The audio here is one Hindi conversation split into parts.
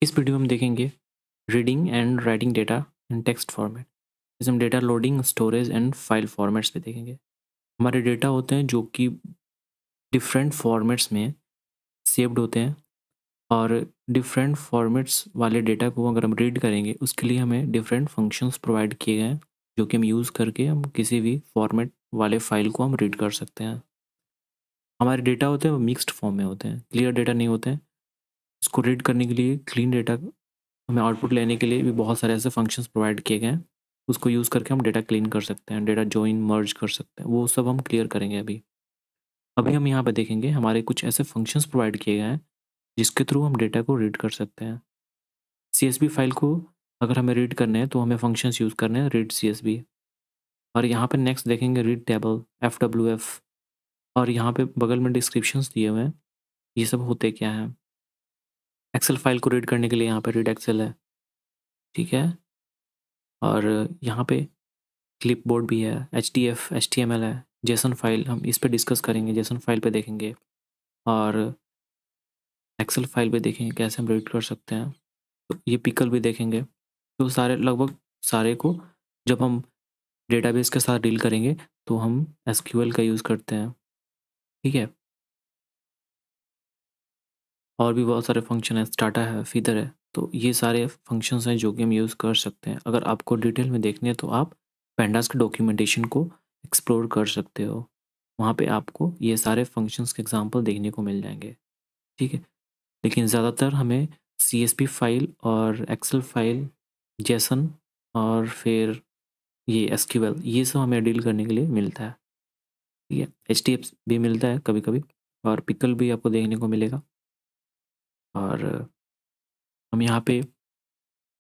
इस वीडियो में हम देखेंगे reading and writing data in text format. जैसे हम data loading, storage and file formats पे देखेंगे। हमारे डेटा होते हैं जो कि डिफरेंट फॉर्मेट्स में सेव्ड होते हैं, और डिफरेंट फॉर्मेट्स वाले डेटा को अगर हम रीड करेंगे उसके लिए हमें डिफरेंट फंक्शंस प्रोवाइड किए गए हैं, जो कि हम यूज़ करके हम किसी भी फॉर्मेट वाले फाइल को हम रीड कर सकते हैं। हमारे डेटा होते हैं वो मिक्स्ड फॉर्म में होते हैं, क्लियर डेटा नहीं होते हैं। इसको रीड करने के लिए, क्लीन डेटा हमें आउटपुट लेने के लिए भी बहुत सारे ऐसे फंक्शंस प्रोवाइड किए गए हैं। उसको यूज़ करके हम डेटा क्लीन कर सकते हैं, डेटा जॉइन मर्ज कर सकते हैं, वो सब हम क्लियर करेंगे अभी। अभी हम यहाँ पे देखेंगे हमारे कुछ ऐसे फंक्शंस प्रोवाइड किए गए हैं जिसके थ्रू हम डेटा को रीड कर सकते हैं। सीएसवी फाइल को अगर हमें रीड करने हैं तो हमें फंक्शंस यूज़ करने हैं, रीड सीएसवी। और यहाँ पे नेक्स्ट देखेंगे रीड टेबल, एफ, और यहाँ पे बगल में डिस्क्रिप्शंस दिए हुए हैं, ये सब होते क्या हैं। एक्सेल फाइल को रीड करने के लिए यहाँ पे रीड एक्सेल है, ठीक है। और यहाँ पे क्लिपबोर्ड भी है, एचडीएफ, एचटीएमएल है, जेसन फाइल हम इस पे डिस्कस करेंगे, जेसन फाइल पे देखेंगे। और एक्सेल फाइल पे देखेंगे कैसे हम रीड कर सकते हैं, तो ये पिकल भी देखेंगे। तो सारे लगभग सारे को जब हम डेटाबेस के साथ डील करेंगे तो हम एसक्यूएल का यूज़ करते हैं, ठीक है। और भी बहुत सारे फंक्शन है, स्टाटा है, फीदर है, तो ये सारे फंक्शंस हैं जो कि हम यूज़ कर सकते हैं। अगर आपको डिटेल में देखनी है तो आप पेंडास के डॉक्यूमेंटेशन को एक्सप्लोर कर सकते हो, वहाँ पे आपको ये सारे फंक्शंस के एग्जांपल देखने को मिल जाएंगे, ठीक है। लेकिन ज़्यादातर हमें सीएसपी फाइल और एक्सेल फाइल, जेसन और फिर ये एसक्यूएल, ये सब हमें डील करने के लिए मिलता है, ठीक है। एचटीएफ भी मिलता है कभी कभी, और पिकल भी आपको देखने को मिलेगा। और हम यहाँ पे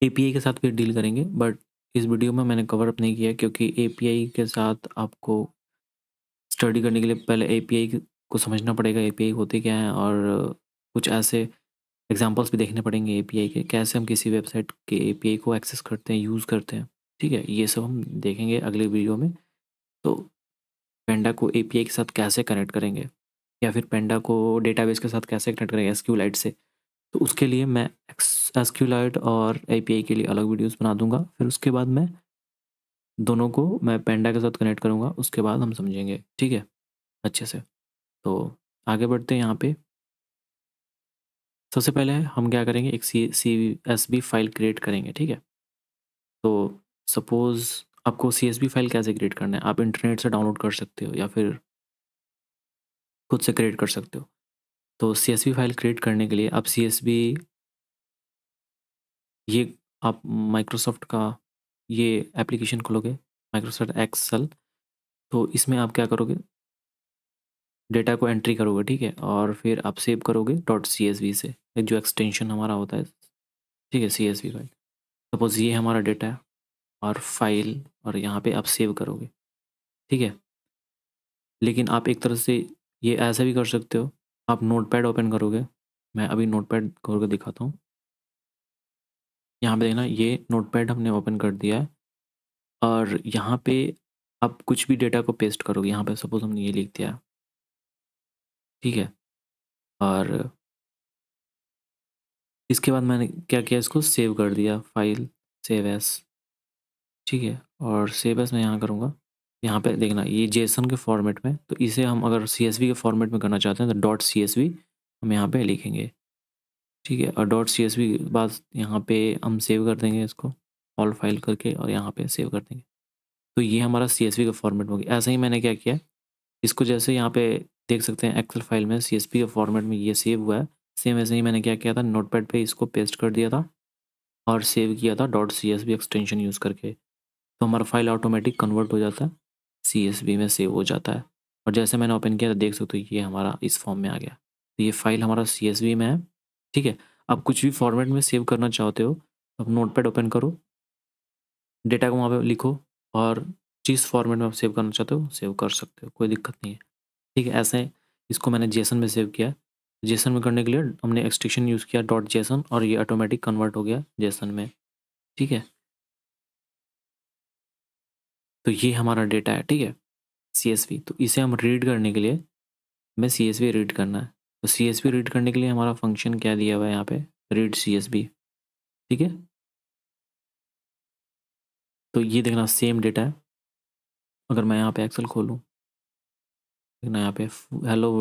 एपीआई के साथ भी डील करेंगे, बट इस वीडियो में मैंने कवर अप नहीं किया क्योंकि एपीआई के साथ आपको स्टडी करने के लिए पहले एपीआई को समझना पड़ेगा, एपीआई होते क्या हैं, और कुछ ऐसे एग्जांपल्स भी देखने पड़ेंगे एपीआई के, कैसे हम किसी वेबसाइट के एपीआई को एक्सेस करते हैं, यूज़ करते हैं, ठीक है। ये सब हम देखेंगे अगले वीडियो में। तो पेंडा को एपीआई के साथ कैसे कनेक्ट करेंगे, या फिर पेंडा को डेटाबेस के साथ कैसे कनेक्ट करेंगे एसक्यूलाइट से, तो उसके लिए मैं एसक्यूलाइट और एपीआई के लिए अलग वीडियोस बना दूंगा। फिर उसके बाद मैं दोनों को मैं पेंडा के साथ कनेक्ट करूंगा, उसके बाद हम समझेंगे, ठीक है, अच्छे से। तो आगे बढ़ते हैं। यहाँ पे सबसे पहले हम क्या करेंगे, एक CSV फाइल क्रिएट करेंगे, ठीक है। तो सपोज़ आपको CSV फाइल कैसे क्रिएट करना है, आप इंटरनेट से डाउनलोड कर सकते हो या फिर खुद से क्रिएट कर सकते हो। तो CSV फाइल क्रिएट करने के लिए आप CSV, ये आप माइक्रोसॉफ्ट का ये एप्लीकेशन खोलोगे, माइक्रोसॉफ्ट एक्सेल। तो इसमें आप क्या करोगे, डेटा को एंट्री करोगे, ठीक है, और फिर आप सेव करोगे डॉट CSV से, एक जो एक्सटेंशन हमारा होता है, ठीक है, CSV फाइल। सपोज ये हमारा डेटा है और फाइल, और यहाँ पे आप सेव करोगे, ठीक है। लेकिन आप एक तरह से ये ऐसा भी कर सकते हो, आप नोटपैड ओपन करोगे। मैं अभी नोटपैड खोल कर दिखाता हूँ। यहाँ पे देखना, ये नोटपैड हमने ओपन कर दिया है, और यहाँ पे आप कुछ भी डेटा को पेस्ट करोगे। यहाँ पे सपोज हमने ये लिख दिया, ठीक है। और इसके बाद मैंने क्या किया, इसको सेव कर दिया, फाइल सेव एस, ठीक है। और सेव एस मैं यहाँ करूँगा। यहाँ पे देखना, ये जेसन के फॉर्मेट में, तो इसे हम अगर CSV के फॉर्मेट में करना चाहते हैं तो डॉट CSV हम यहाँ पे लिखेंगे, ठीक है। और डॉट CSV के बाद यहाँ पे हम सेव कर देंगे इसको, ऑल फाइल करके, और यहाँ पे सेव कर देंगे। तो ये हमारा CSV का फॉर्मेट हो गया। ऐसा ही मैंने क्या किया, इसको जैसे यहाँ पे देख सकते हैं एक्सेल फाइल में CSV के फॉर्मेट में ये सेव हुआ है, सेम ऐसे ही मैंने क्या किया था, नोटपैड पे इसको पेस्ट कर दिया था और सेव किया था डॉट CSV एक्सटेंशन यूज़ करके। तो हमारा फाइल ऑटोमेटिक कन्वर्ट हो जाता है, CSV में सेव हो जाता है। और जैसे मैंने ओपन किया तो देख सकते हो ये हमारा इस फॉर्म में आ गया। तो ये फाइल हमारा CSV में है, ठीक है। आप कुछ भी फॉर्मेट में सेव करना चाहते हो, अब नोटपैड ओपन करो, डेटा को वहाँ पे लिखो, और जिस फॉर्मेट में आप सेव करना चाहते हो सेव कर सकते हो, कोई दिक्कत नहीं है, ठीक है। ऐसे इसको मैंने जेसन में सेव किया। जेसन में करने के लिए हमने एक्सटेंशन यूज़ किया डॉट जेसन, और ये ऑटोमेटिक कन्वर्ट हो गया जेसन में, ठीक है। तो ये हमारा डेटा है, ठीक है, CSV। तो इसे हम रीड करने के लिए हमें CSV रीड करना है। तो CSV रीड करने के लिए हमारा फंक्शन क्या दिया हुआ है यहाँ पे, रीड CSV, ठीक है। तो ये देखना सेम डेटा है। अगर मैं यहाँ पे एक्सेल खोलूँ, देखना यहाँ पे हेलो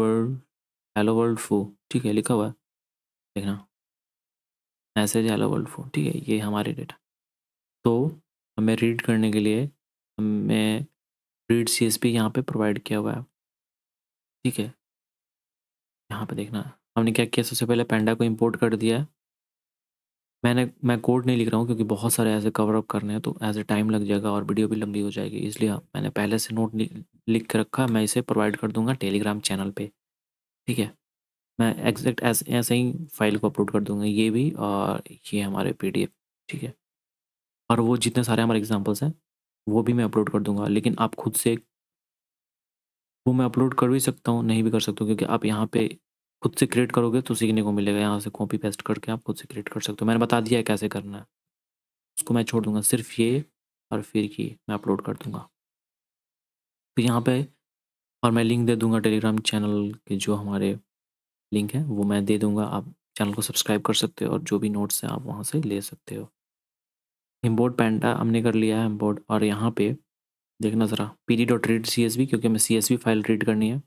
वर्ल्ड फू, ठीक है, लिखा हुआ है। देखना मैसेज हेलो वर्ल्ड फू, ठीक है, ये हमारे डेटा। तो हमें रीड करने के लिए हमें रीड सीएसपी यहाँ पे प्रोवाइड किया हुआ है, ठीक है। यहाँ पे देखना हमने क्या किया, सबसे पहले पैंडा को इंपोर्ट कर दिया है। मैं कोड नहीं लिख रहा हूँ क्योंकि बहुत सारे ऐसे कवर अप करने हैं, तो ऐसे टाइम लग जाएगा और वीडियो भी लंबी हो जाएगी, इसलिए मैंने पहले से नोट लिख के रखा। मैं इसे प्रोवाइड कर दूंगा टेलीग्राम चैनल पे, ठीक है। मैं एग्जैक्ट ऐसे ऐसे ही फाइल को अपलोड कर दूंगा, ये भी और ये हमारे पीडीएफ, ठीक है। और वो जितने सारे हमारे एग्जांपल्स हैं वो भी मैं अपलोड कर दूंगा, लेकिन आप खुद से वो मैं अपलोड कर भी सकता हूँ, नहीं भी कर सकता हूँ, क्योंकि आप यहाँ पे खुद से क्रिएट करोगे तो सीखने को मिलेगा। यहाँ से कॉपी पेस्ट करके आप खुद से क्रिएट कर सकते हो, मैंने बता दिया है कैसे करना है। उसको मैं छोड़ दूंगा, सिर्फ ये और फिर ये मैं अपलोड कर दूंगा। तो यहाँ पे और मैं लिंक दे दूंगा टेलीग्राम चैनल के, जो हमारे लिंक है वो मैं दे दूंगा। आप चैनल को सब्सक्राइब कर सकते हो और जो भी नोट्स हैं आप वहाँ से ले सकते हो। इम्पोर्ट पैंडा हमने कर लिया है इम्पोर्ट, और यहाँ पे देखना ज़रा pd.read.csv, क्योंकि हमें CSV फाइल रीड करनी है।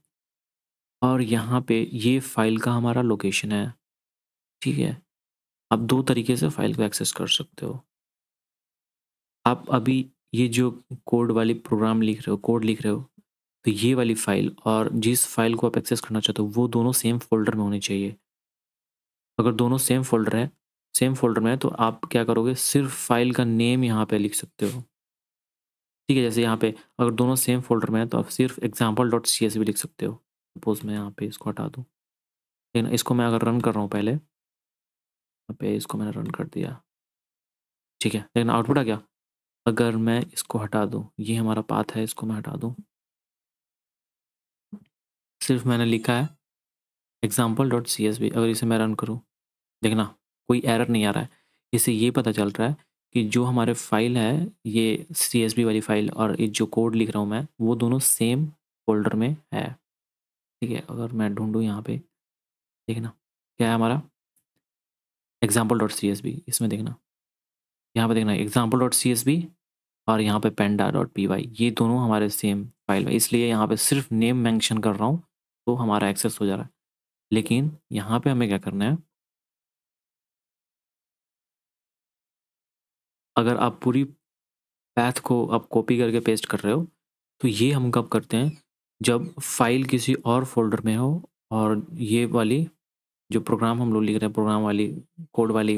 और यहाँ पे ये फाइल का हमारा लोकेशन है, ठीक है। आप दो तरीके से फाइल को एक्सेस कर सकते हो। आप अभी ये जो कोड वाली प्रोग्राम लिख रहे हो, कोड लिख रहे हो, तो ये वाली फाइल और जिस फाइल को आप एक्सेस करना चाहते हो वो दोनों सेम फोल्डर में होनी चाहिए। अगर दोनों सेम फोल्डर में है तो आप क्या करोगे, सिर्फ फाइल का नेम यहाँ पे लिख सकते हो, ठीक है। जैसे यहाँ पे अगर दोनों सेम फोल्डर में है तो आप सिर्फ example.csv लिख सकते हो। सपोज मैं यहाँ पे इसको हटा दूँ, लेकिन इसको मैं अगर रन कर रहा हूँ, पहले यहाँ पे इसको मैंने रन कर दिया, ठीक है, लेकिन आउटपुट आ गया। अगर मैं इसको हटा दूँ, ये हमारा पाथ है, इसको मैं हटा दूँ, सिर्फ मैंने लिखा है example.csv। अगर इसे मैं रन करूँ, देखना कोई एरर नहीं आ रहा है। इससे ये पता चल रहा है कि जो हमारे फाइल है, ये CSV वाली फाइल और ये जो कोड लिख रहा हूँ मैं, वो दोनों सेम फोल्डर में है, ठीक है। अगर मैं ढूंढूँ यहाँ पे, देखना क्या है हमारा example.csv, इसमें देखना, यहाँ पे देखना example.csv और यहाँ पे panda.py, ये दोनों हमारे सेम फाइल है, इसलिए यहाँ पे सिर्फ नेम मेंशन कर रहा हूँ तो हमारा एक्सेस हो जा रहा है। लेकिन यहाँ पे हमें क्या करना है, अगर आप पूरी पैथ को आप कॉपी करके पेस्ट कर रहे हो, तो ये हम कब करते हैं, जब फाइल किसी और फोल्डर में हो और ये वाली जो प्रोग्राम हम लोग लिख रहे हैं, प्रोग्राम वाली कोड वाली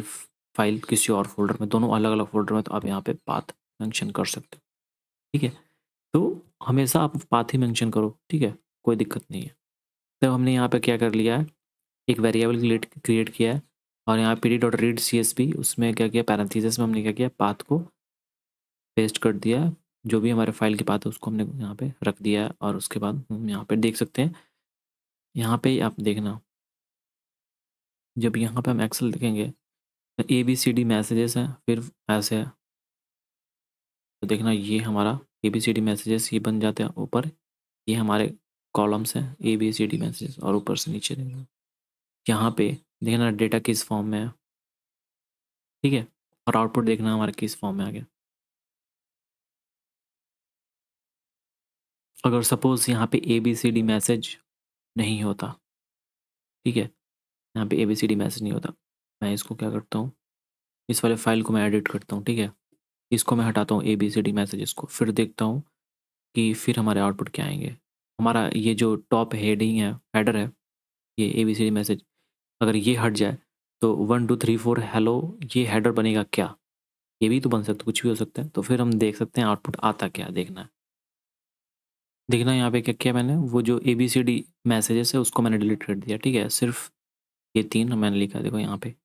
फाइल किसी और फोल्डर में, दोनों अलग अलग फोल्डर में, तो आप यहाँ पे पाथ मेंशन कर सकते हो, ठीक है। तो हमेशा आप पाथ ही मेंशन करो, ठीक है, कोई दिक्कत नहीं है। तो हमने यहाँ पे क्या कर लिया है, एक वेरिएबल क्रिएट किया है और यहाँ pd.read.csv, उसमें क्या किया, पैरेंथेसिस में हमने क्या किया, पाथ को पेस्ट कर दिया है। जो भी हमारे फाइल की पाथ है उसको हमने यहाँ पे रख दिया है, और उसके बाद हम यहाँ पे देख सकते हैं। यहाँ पे आप देखना, जब यहाँ पे हम एक्सेल देखेंगे तो ABCD मैसेजेस हैं, फिर ऐसे है, तो देखना ये हमारा ABCD मैसेजेस ये बन जाते हैं ऊपर, ये हमारे कॉलम्स हैं ABCD मैसेजेस, और ऊपर से नीचे देखना यहाँ पे देखना डेटा किस फॉर्म में है, ठीक है। और आउटपुट देखना हमारा किस फॉर्म में आ गया। अगर सपोज यहाँ पे ABCD मैसेज नहीं होता, ठीक है, यहाँ पे ABCD मैसेज नहीं होता, मैं इसको क्या करता हूँ, इस वाले फाइल को मैं एडिट करता हूँ, ठीक है। इसको मैं हटाता हूँ ABCD मैसेजेस को, फिर देखता हूँ कि फिर हमारे आउटपुट क्या आएंगे। हमारा ये जो टॉप हेडिंग है, हेडर है, ये ABCD मैसेज, अगर ये हट जाए तो 1 2 3 4 हेलो, ये हेडर बनेगा क्या, ये भी तो बन सकता, कुछ भी हो सकता है। तो फिर हम देख सकते हैं आउटपुट आता क्या, देखना है। देखना यहाँ पे क्या किया मैंने, वो जो ABCD मैसेजेस है उसको मैंने डिलीट कर दिया, ठीक है। सिर्फ ये तीन मैंने लिखा है, देखो यहाँ पे,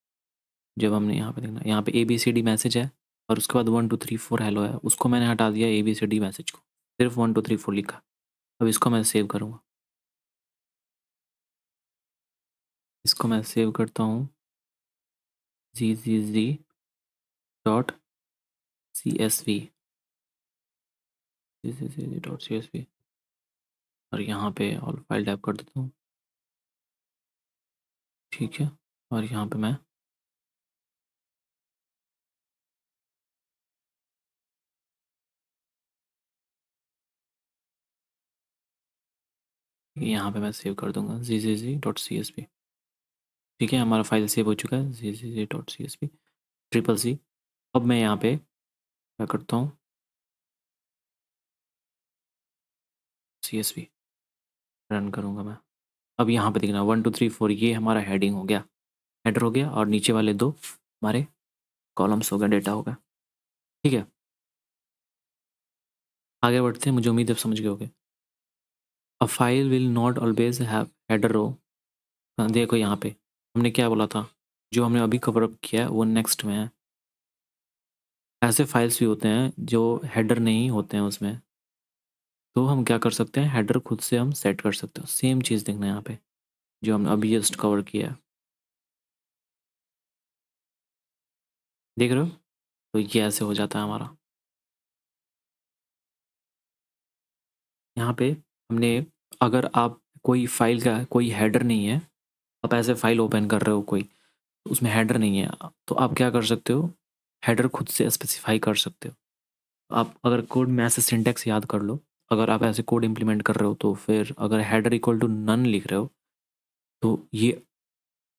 जब हमने यहाँ पे देखना, यहाँ पे ABCD मैसेज है और उसके बाद 1 2 3 4 हेलो है, उसको मैंने हटा दिया ABCD मैसेज को, सिर्फ 1 2 3 4 लिखा। अब इसको मैं सेव करूँगा, इसको मैं सेव करता हूँ, zzz.csv, zzz.csv, और यहाँ पे ऑल फाइल टाइप कर देता हूँ, ठीक है। और यहाँ पे मैं यहाँ पे मैं सेव कर दूंगा zzz.csv। ठीक है, हमारा फाइल सेव हो चुका है zzz.csv ट्रिपल सी। अब मैं यहाँ पे क्या करता हूँ, CSV रन करूँगा मैं। अब यहाँ पे देखना 1 2 3 4 ये हमारा हेडिंग हो गया, हेडर हो गया, और नीचे वाले दो हमारे कॉलम्स हो गए, डेटा हो गया। ठीक है, आगे बढ़ते हैं, मुझे उम्मीद है आप समझ गए होगे। A file will not always have header row. देखो यहाँ पे हमने क्या बोला था, जो हमने अभी कवर अप किया है वो नेक्स्ट में है। ऐसे फाइल्स भी होते हैं जो हेडर नहीं होते हैं उसमें, तो हम क्या कर सकते हैं, हेडर खुद से हम सेट कर सकते हो। सेम चीज़ देखना है यहाँ पे जो हमने अभी जस्ट कवर किया है, देख रहे हो? तो ये ऐसे हो जाता है हमारा। यहाँ पे हमने, अगर आप कोई फाइल का कोई हेडर नहीं है, आप ऐसे फाइल ओपन कर रहे हो कोई, उसमें हेडर नहीं है, तो आप क्या कर सकते हो, हेडर खुद से स्पेसिफाई कर सकते हो। आप अगर कोड में ऐसे सिंटेक्स याद कर लो, अगर आप ऐसे कोड इम्प्लीमेंट कर रहे हो तो फिर अगर हेडर इक्वल टू नन लिख रहे हो तो ये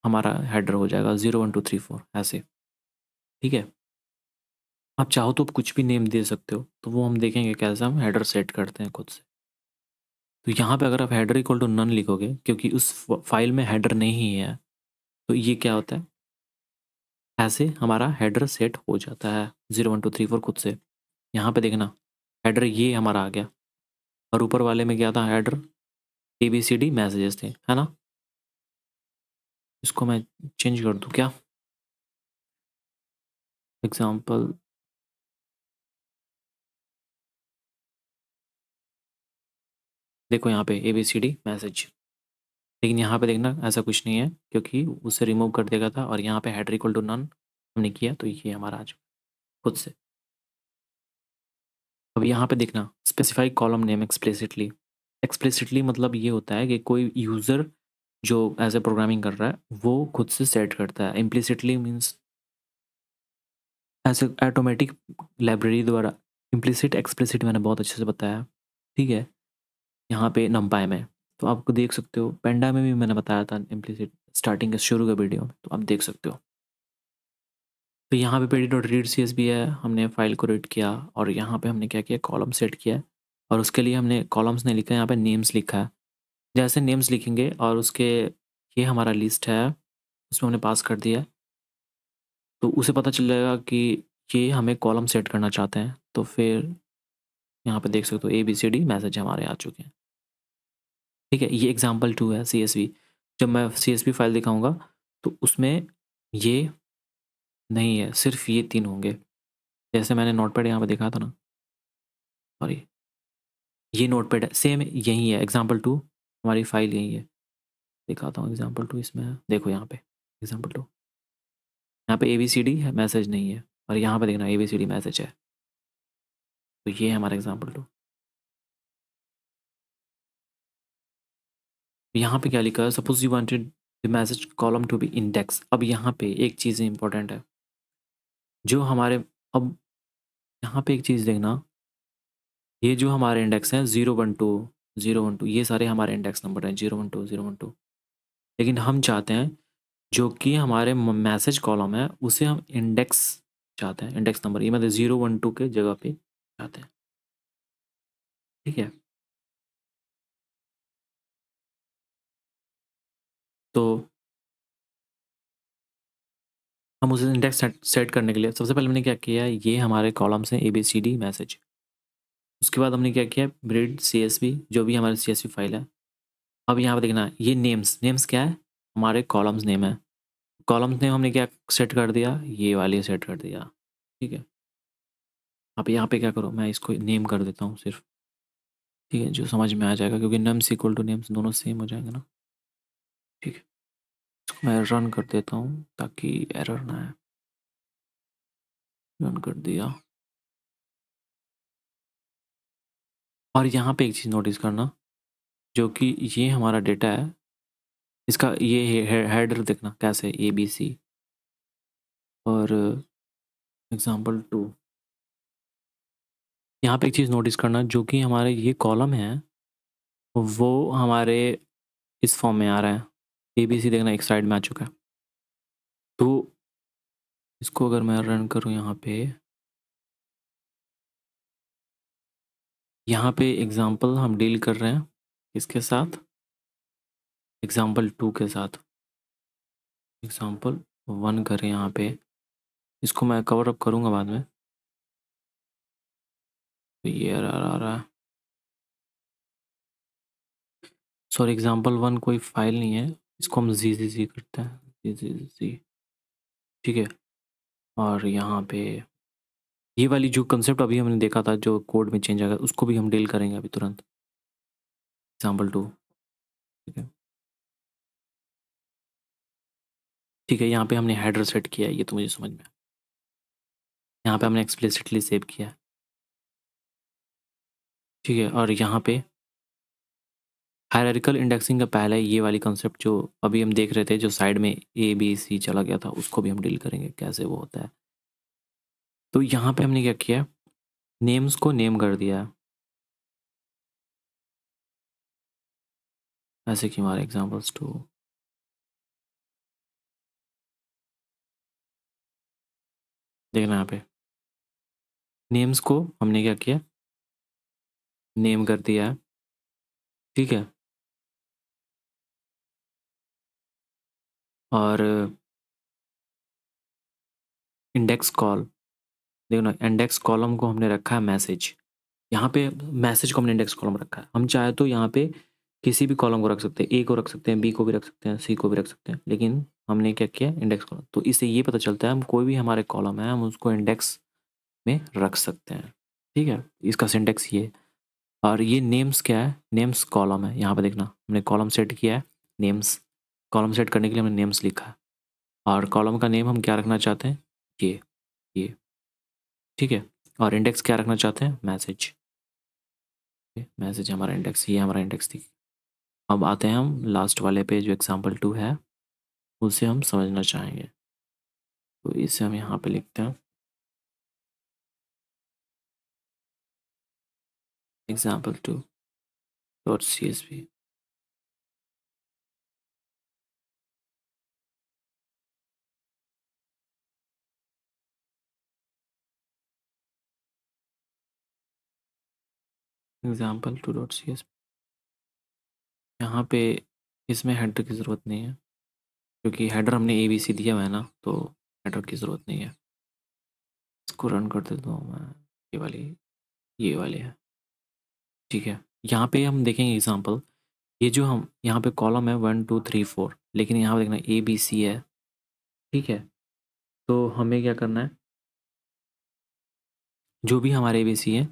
हमारा हेडर हो जाएगा 0 1 2 3 4 ऐसे। ठीक है, आप चाहो तो कुछ भी नेम दे सकते हो, तो वो हम देखेंगे कैसे हम हेडर सेट करते हैं खुद से। तो यहाँ पे अगर आप हेडर इक्वल टू नन लिखोगे, क्योंकि उस फाइल में हेडर नहीं है, तो ये क्या होता है, ऐसे हमारा हेडर सेट हो जाता है 0 1 2 3 4 खुद से। यहाँ पे देखना, हेडर ये हमारा आ गया, और ऊपर वाले में क्या था, हेडर ABCD मैसेजेस थे, है ना। इसको मैं चेंज कर दूँ क्या, एग्जाम्पल, देखो यहाँ पे ABCD मैसेज, लेकिन यहाँ पे देखना ऐसा कुछ नहीं है क्योंकि उसे रिमूव कर देगा था, और यहाँ पे हेडर इक्वल टू नन हमने किया, तो ये हमारा आज खुद से। अब यहाँ पे देखना, specify column name explicitly. Explicitly मतलब ये होता है कि कोई यूज़र जो एज ए प्रोग्रामिंग कर रहा है वो खुद से सेट करता है। इम्प्लिसिटली मीन्स ऐसे ऑटोमेटिक लाइब्रेरी द्वारा। इम्प्लिसिट एक्सप्लिसिट मैंने बहुत अच्छे से बताया, ठीक है। यहाँ पे नमपाई में तो आपको देख सकते हो, पेंडा में भी मैंने बताया था इम्प्लिसिट, स्टार्टिंग के शुरू के वीडियो में, तो आप देख सकते हो। तो यहाँ पे पेडी डॉट रीड सी एस भी है, हमने फाइल को रीड किया, और यहाँ पे हमने क्या किया, कॉलम सेट किया है, और उसके लिए हमने कॉलम्स नहीं लिखा है, यहाँ पे नेम्स लिखा है। जैसे नेम्स लिखेंगे और उसके, ये हमारा लिस्ट है, उसमें हमने पास कर दिया है, तो उसे पता चल जाएगा कि ये हमें कॉलम सेट करना चाहते हैं। तो फिर यहाँ पे देख सकते हो ABCD मैसेज हमारे आ चुके हैं। ठीक है, ये एग्जाम्पल 2 है CSV। जब मैं CSV फाइल दिखाऊंगा तो उसमें ये नहीं है, सिर्फ ये 3 होंगे, जैसे मैंने नोटपैड यहाँ पे दिखा था ना, सॉरी, ये नोटपैड है, सेम यही है। एग्जाम्पल 2 हमारी फाइल यही है, दिखाता हूँ। एग्जाम्पल 2 इसमें है, देखो यहाँ पे एग्जाम्पल 2, यहाँ पे ABCD है, मैसेज नहीं है, और यहाँ पे देखना ABCD मैसेज है, तो ये है हमारा एग्जाम्पल 2। यहाँ पे क्या लिखा है, suppose you wanted the message column to be index. अब यहाँ पे एक चीज़ इंपॉर्टेंट है, जो हमारे, अब यहाँ पे एक चीज़ देखना, ये जो हमारे इंडेक्स हैं 0 1 2 0 1 2, ये सारे हमारे इंडेक्स नंबर हैं 0 1 2 0 1 2। लेकिन हम चाहते हैं जो कि हमारे मैसेज कॉलम है उसे हम इंडेक्स चाहते हैं, इंडेक्स नंबर, ये मतलब 0 1 2 के जगह पे चाहते हैं। ठीक है, तो हम उसे इंडेक्स सेट करने के लिए सबसे पहले हमने क्या किया, ये हमारे कॉलम्स हैं ABCD मैसेज। उसके बाद हमने क्या किया, रीड CSV, जो भी हमारी CSV फाइल है। अब यहाँ पे देखना, ये नेम्स, नेम्स क्या है, हमारे कॉलम्स नेम है। कॉलम्स नेम हमने क्या सेट कर दिया, ये वाले सेट कर दिया। ठीक है, आप यहाँ पे क्या करो, मैं इसको नेम कर देता हूँ सिर्फ, ठीक है, जो समझ में आ जाएगा, क्योंकि नम्स इक्वल टू नेम्स दोनों सेम हो जाएंगे ना। ठीक है, इसको मैं रन कर देता हूँ ताकि एरर ना आए। रन कर दिया, और यहाँ पे एक चीज़ नोटिस करना, जो कि ये हमारा डेटा है, इसका ये हेडर देखना कैसे ABC, और एग्जाम्पल 2। यहाँ पे एक चीज़ नोटिस करना, जो कि हमारे ये कॉलम है, वो हमारे इस फॉर्म में आ रहा है। ABC देखना एक साइड में आ चुका है। तो इसको अगर मैं रन करूँ यहाँ पे एग्जाम्पल हम डील कर रहे हैं इसके साथ, एग्जाम्पल 2 के साथ। एग्जाम्पल 1 करें यहाँ पे, इसको मैं कवर अप करूँगा बाद में। तो ये एरर आ रहा है, सॉरी एग्जाम्पल 1 कोई फाइल नहीं है, इसको हम जी करते हैं, जी। ठीक है, और यहाँ पे ये वाली जो कंसेप्ट अभी हमने देखा था जो कोड में चेंज आ गया, उसको भी हम डील करेंगे अभी तुरंत। एग्जाम्पल 2। ठीक है, ठीक है, यहाँ पे हमने हेडर सेट किया है, ये तो मुझे समझ में। यहाँ पे हमने एक्सप्लिसिटली सेव किया है। ठीक है, और यहाँ पे हायरार्किकल इंडेक्सिंग का पहला ये वाली कंसेप्ट जो अभी हम देख रहे थे, जो साइड में ABC चला गया था, उसको भी हम डील करेंगे कैसे वो होता है। तो यहाँ पे हमने क्या किया, नेम्स को नेम कर दिया, ऐसे कि हमारे एग्जाम्पल्स 2। देखना यहाँ पे नेम्स को हमने क्या किया, नेम कर दिया है। ठीक है, और इंडेक्स कॉल, देखो ना, इंडेक्स कॉलम को हमने रखा है मैसेज। यहाँ पे मैसेज को हमने इंडेक्स कॉलम रखा है। हम चाहे तो यहाँ पे किसी भी कॉलम को रख सकते हैं, A को रख सकते हैं, B को भी रख सकते हैं, C को भी रख सकते हैं, लेकिन हमने क्या किया, इंडेक्स कॉलम। तो इससे ये पता चलता है हम कोई भी हमारे कॉलम है हम उसको इंडेक्स में रख सकते हैं। ठीक है, इसका सिंटेक्स ये। और ये नेम्स क्या है, नेम्स कॉलम है। यहाँ पे देखना हमने कॉलम सेट किया है, नेम्स। कॉलम सेट करने के लिए हमने नेम्स लिखा है, और कॉलम का नेम हम क्या रखना चाहते हैं, ये। ठीक है, और इंडेक्स क्या रखना चाहते हैं, मैसेज। मैसेज हमारा इंडेक्स, ये हमारा इंडेक्स थी। अब आते हैं हम लास्ट वाले पे जो एग्जाम्पल 2 है, उसे हम समझना चाहेंगे। तो इसे हम यहाँ पे लिखते हैं, example 2 dot CSV। Example 2 dot CSV। यहाँ पे इसमें हेडर की ज़रूरत नहीं है, क्योंकि हेडर हमने ABC दिया हुआ है ना, तो हेडर की ज़रूरत नहीं है। इसको रन कर देता हूँ मैं, ये वाली है। ठीक है, यहाँ पे हम देखेंगे एग्जाम्पल, ये जो हम यहाँ पे कॉलम है 1 2 3 4, लेकिन यहाँ पे देखना ABC है। ठीक है, तो हमें क्या करना है, जो भी हमारे ABC है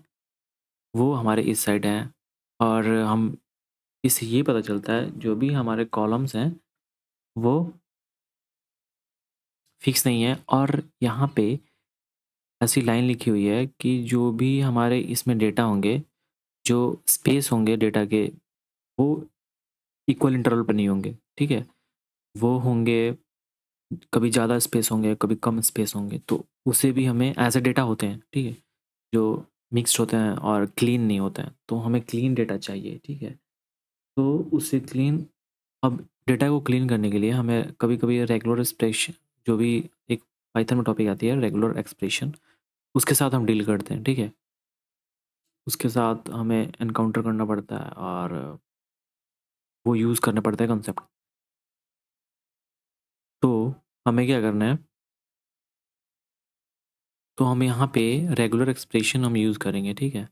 वो हमारे इस साइड है, और हम इससे ये पता चलता है जो भी हमारे कॉलम्स हैं वो फिक्स नहीं है। और यहाँ पे ऐसी लाइन लिखी हुई है कि जो भी हमारे इसमें डेटा होंगे, जो स्पेस होंगे डेटा के, वो इक्वल इंटरवल पर नहीं होंगे। ठीक है, वो होंगे, कभी ज़्यादा स्पेस होंगे, कभी कम स्पेस होंगे, तो उसे भी हमें ऐसे डेटा होते हैं। ठीक है, जो मिक्स्ड होते हैं और क्लीन नहीं होते हैं, तो हमें क्लीन डेटा चाहिए। ठीक है, तो उसे क्लीन, अब डेटा को क्लीन करने के लिए हमें कभी कभी रेगुलर एक्सप्रेशन, जो भी एक पाइथन में टॉपिक आती है रेगुलर एक्सप्रेशन, उसके साथ हम डील करते हैं। ठीक है, उसके साथ हमें एनकाउंटर करना पड़ता है और वो यूज़ करना पड़ता है कंसेप्ट। तो हमें क्या करना है, तो हम यहाँ पे रेगुलर एक्सप्रेशन हम यूज़ करेंगे। ठीक है,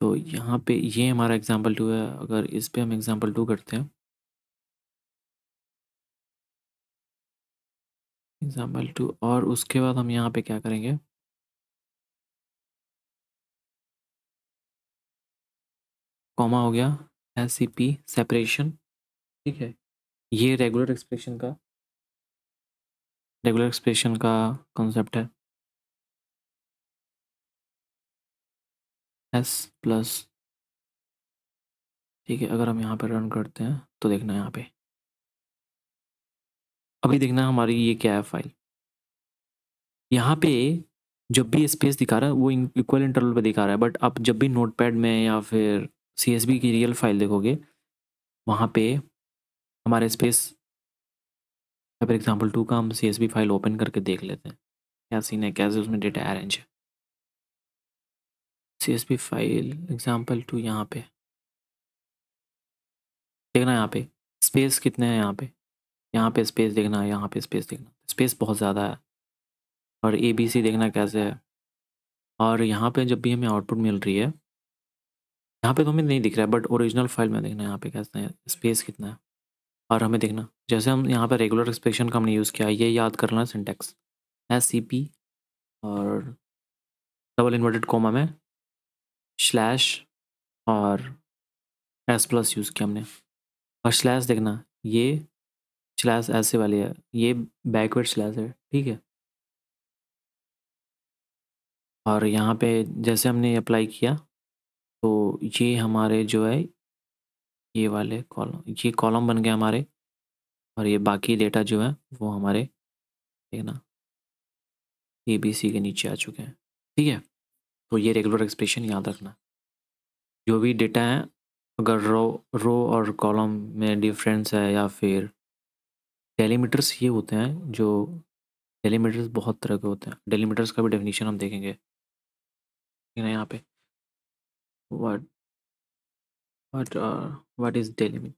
तो यहाँ पे ये हमारा एग्जाम्पल 2 है। अगर इस पे हम एग्जाम्पल 2 करते हैं, एग्जाम्पल 2, और उसके बाद हम यहाँ पे क्या करेंगे, कॉमा हो गया, SCP सेपरेशन। ठीक है, ये रेगुलर एक्सप्रेशन का कॉन्सेप्ट है, S प्लस। ठीक है, अगर हम यहाँ पे रन करते हैं तो देखना यहाँ पे, अभी देखना हमारी ये क्या है फाइल। यहाँ पे जब भी स्पेस दिखा रहा है वो इक्वल इंटरवल पे दिखा रहा है, बट आप जब भी नोटपैड में या फिर CSV की रियल फाइल देखोगे, वहाँ पे हमारे स्पेस, फॉर एग्जाम्पल 2 का हम CSV फाइल ओपन करके देख लेते हैं क्या सीन है, कैसे उसमें डेटा अरेंज है। CSV फाइल एग्जाम्पल 2 यहाँ पे देखना, यहाँ पे स्पेस कितने हैं, यहाँ पे स्पेस देखना, यहाँ पे स्पेस देखना, स्पेस बहुत ज़्यादा है। और ABC देखना कैसे है। और यहाँ पे जब भी हमें आउटपुट मिल रही है, यहाँ पे तो हमें नहीं दिख रहा है, बट ओरिजिनल फाइल में देखना यहाँ पे कैसे है, स्पेस कितना है। और हमें देखना, जैसे हम यहाँ पे रेगुलर एक्सप्रेशन का हमने यूज़ किया, ये याद करना सिंटेक्स SCP और डबल इन्वर्टेड कोमा में स्लैश और S+ यूज़ किया हमने। और स्लैश देखना, ये स्लैश ऐसे वाली है, ये बैकवर्ड स्लैश है, ठीक है। और यहाँ पे जैसे हमने अप्लाई किया, तो ये हमारे जो है ये वाले कॉलम, ये कॉलम बन गए हमारे, और ये बाकी डेटा जो है वो हमारे देखना ABC के नीचे आ चुके हैं, ठीक है। तो ये रेगुलर एक्सप्रेशन याद रखना, जो भी डेटा है, अगर रो और कॉलम में डिफरेंस है, या फिर डेलीमीटर्स ये होते हैं, जो डेलीमीटर्स बहुत तरह के होते हैं, डेलीमीटर्स का भी डेफिनेशन हम देखेंगे, ठीक है ना। यहाँ पे what what what is delimiter,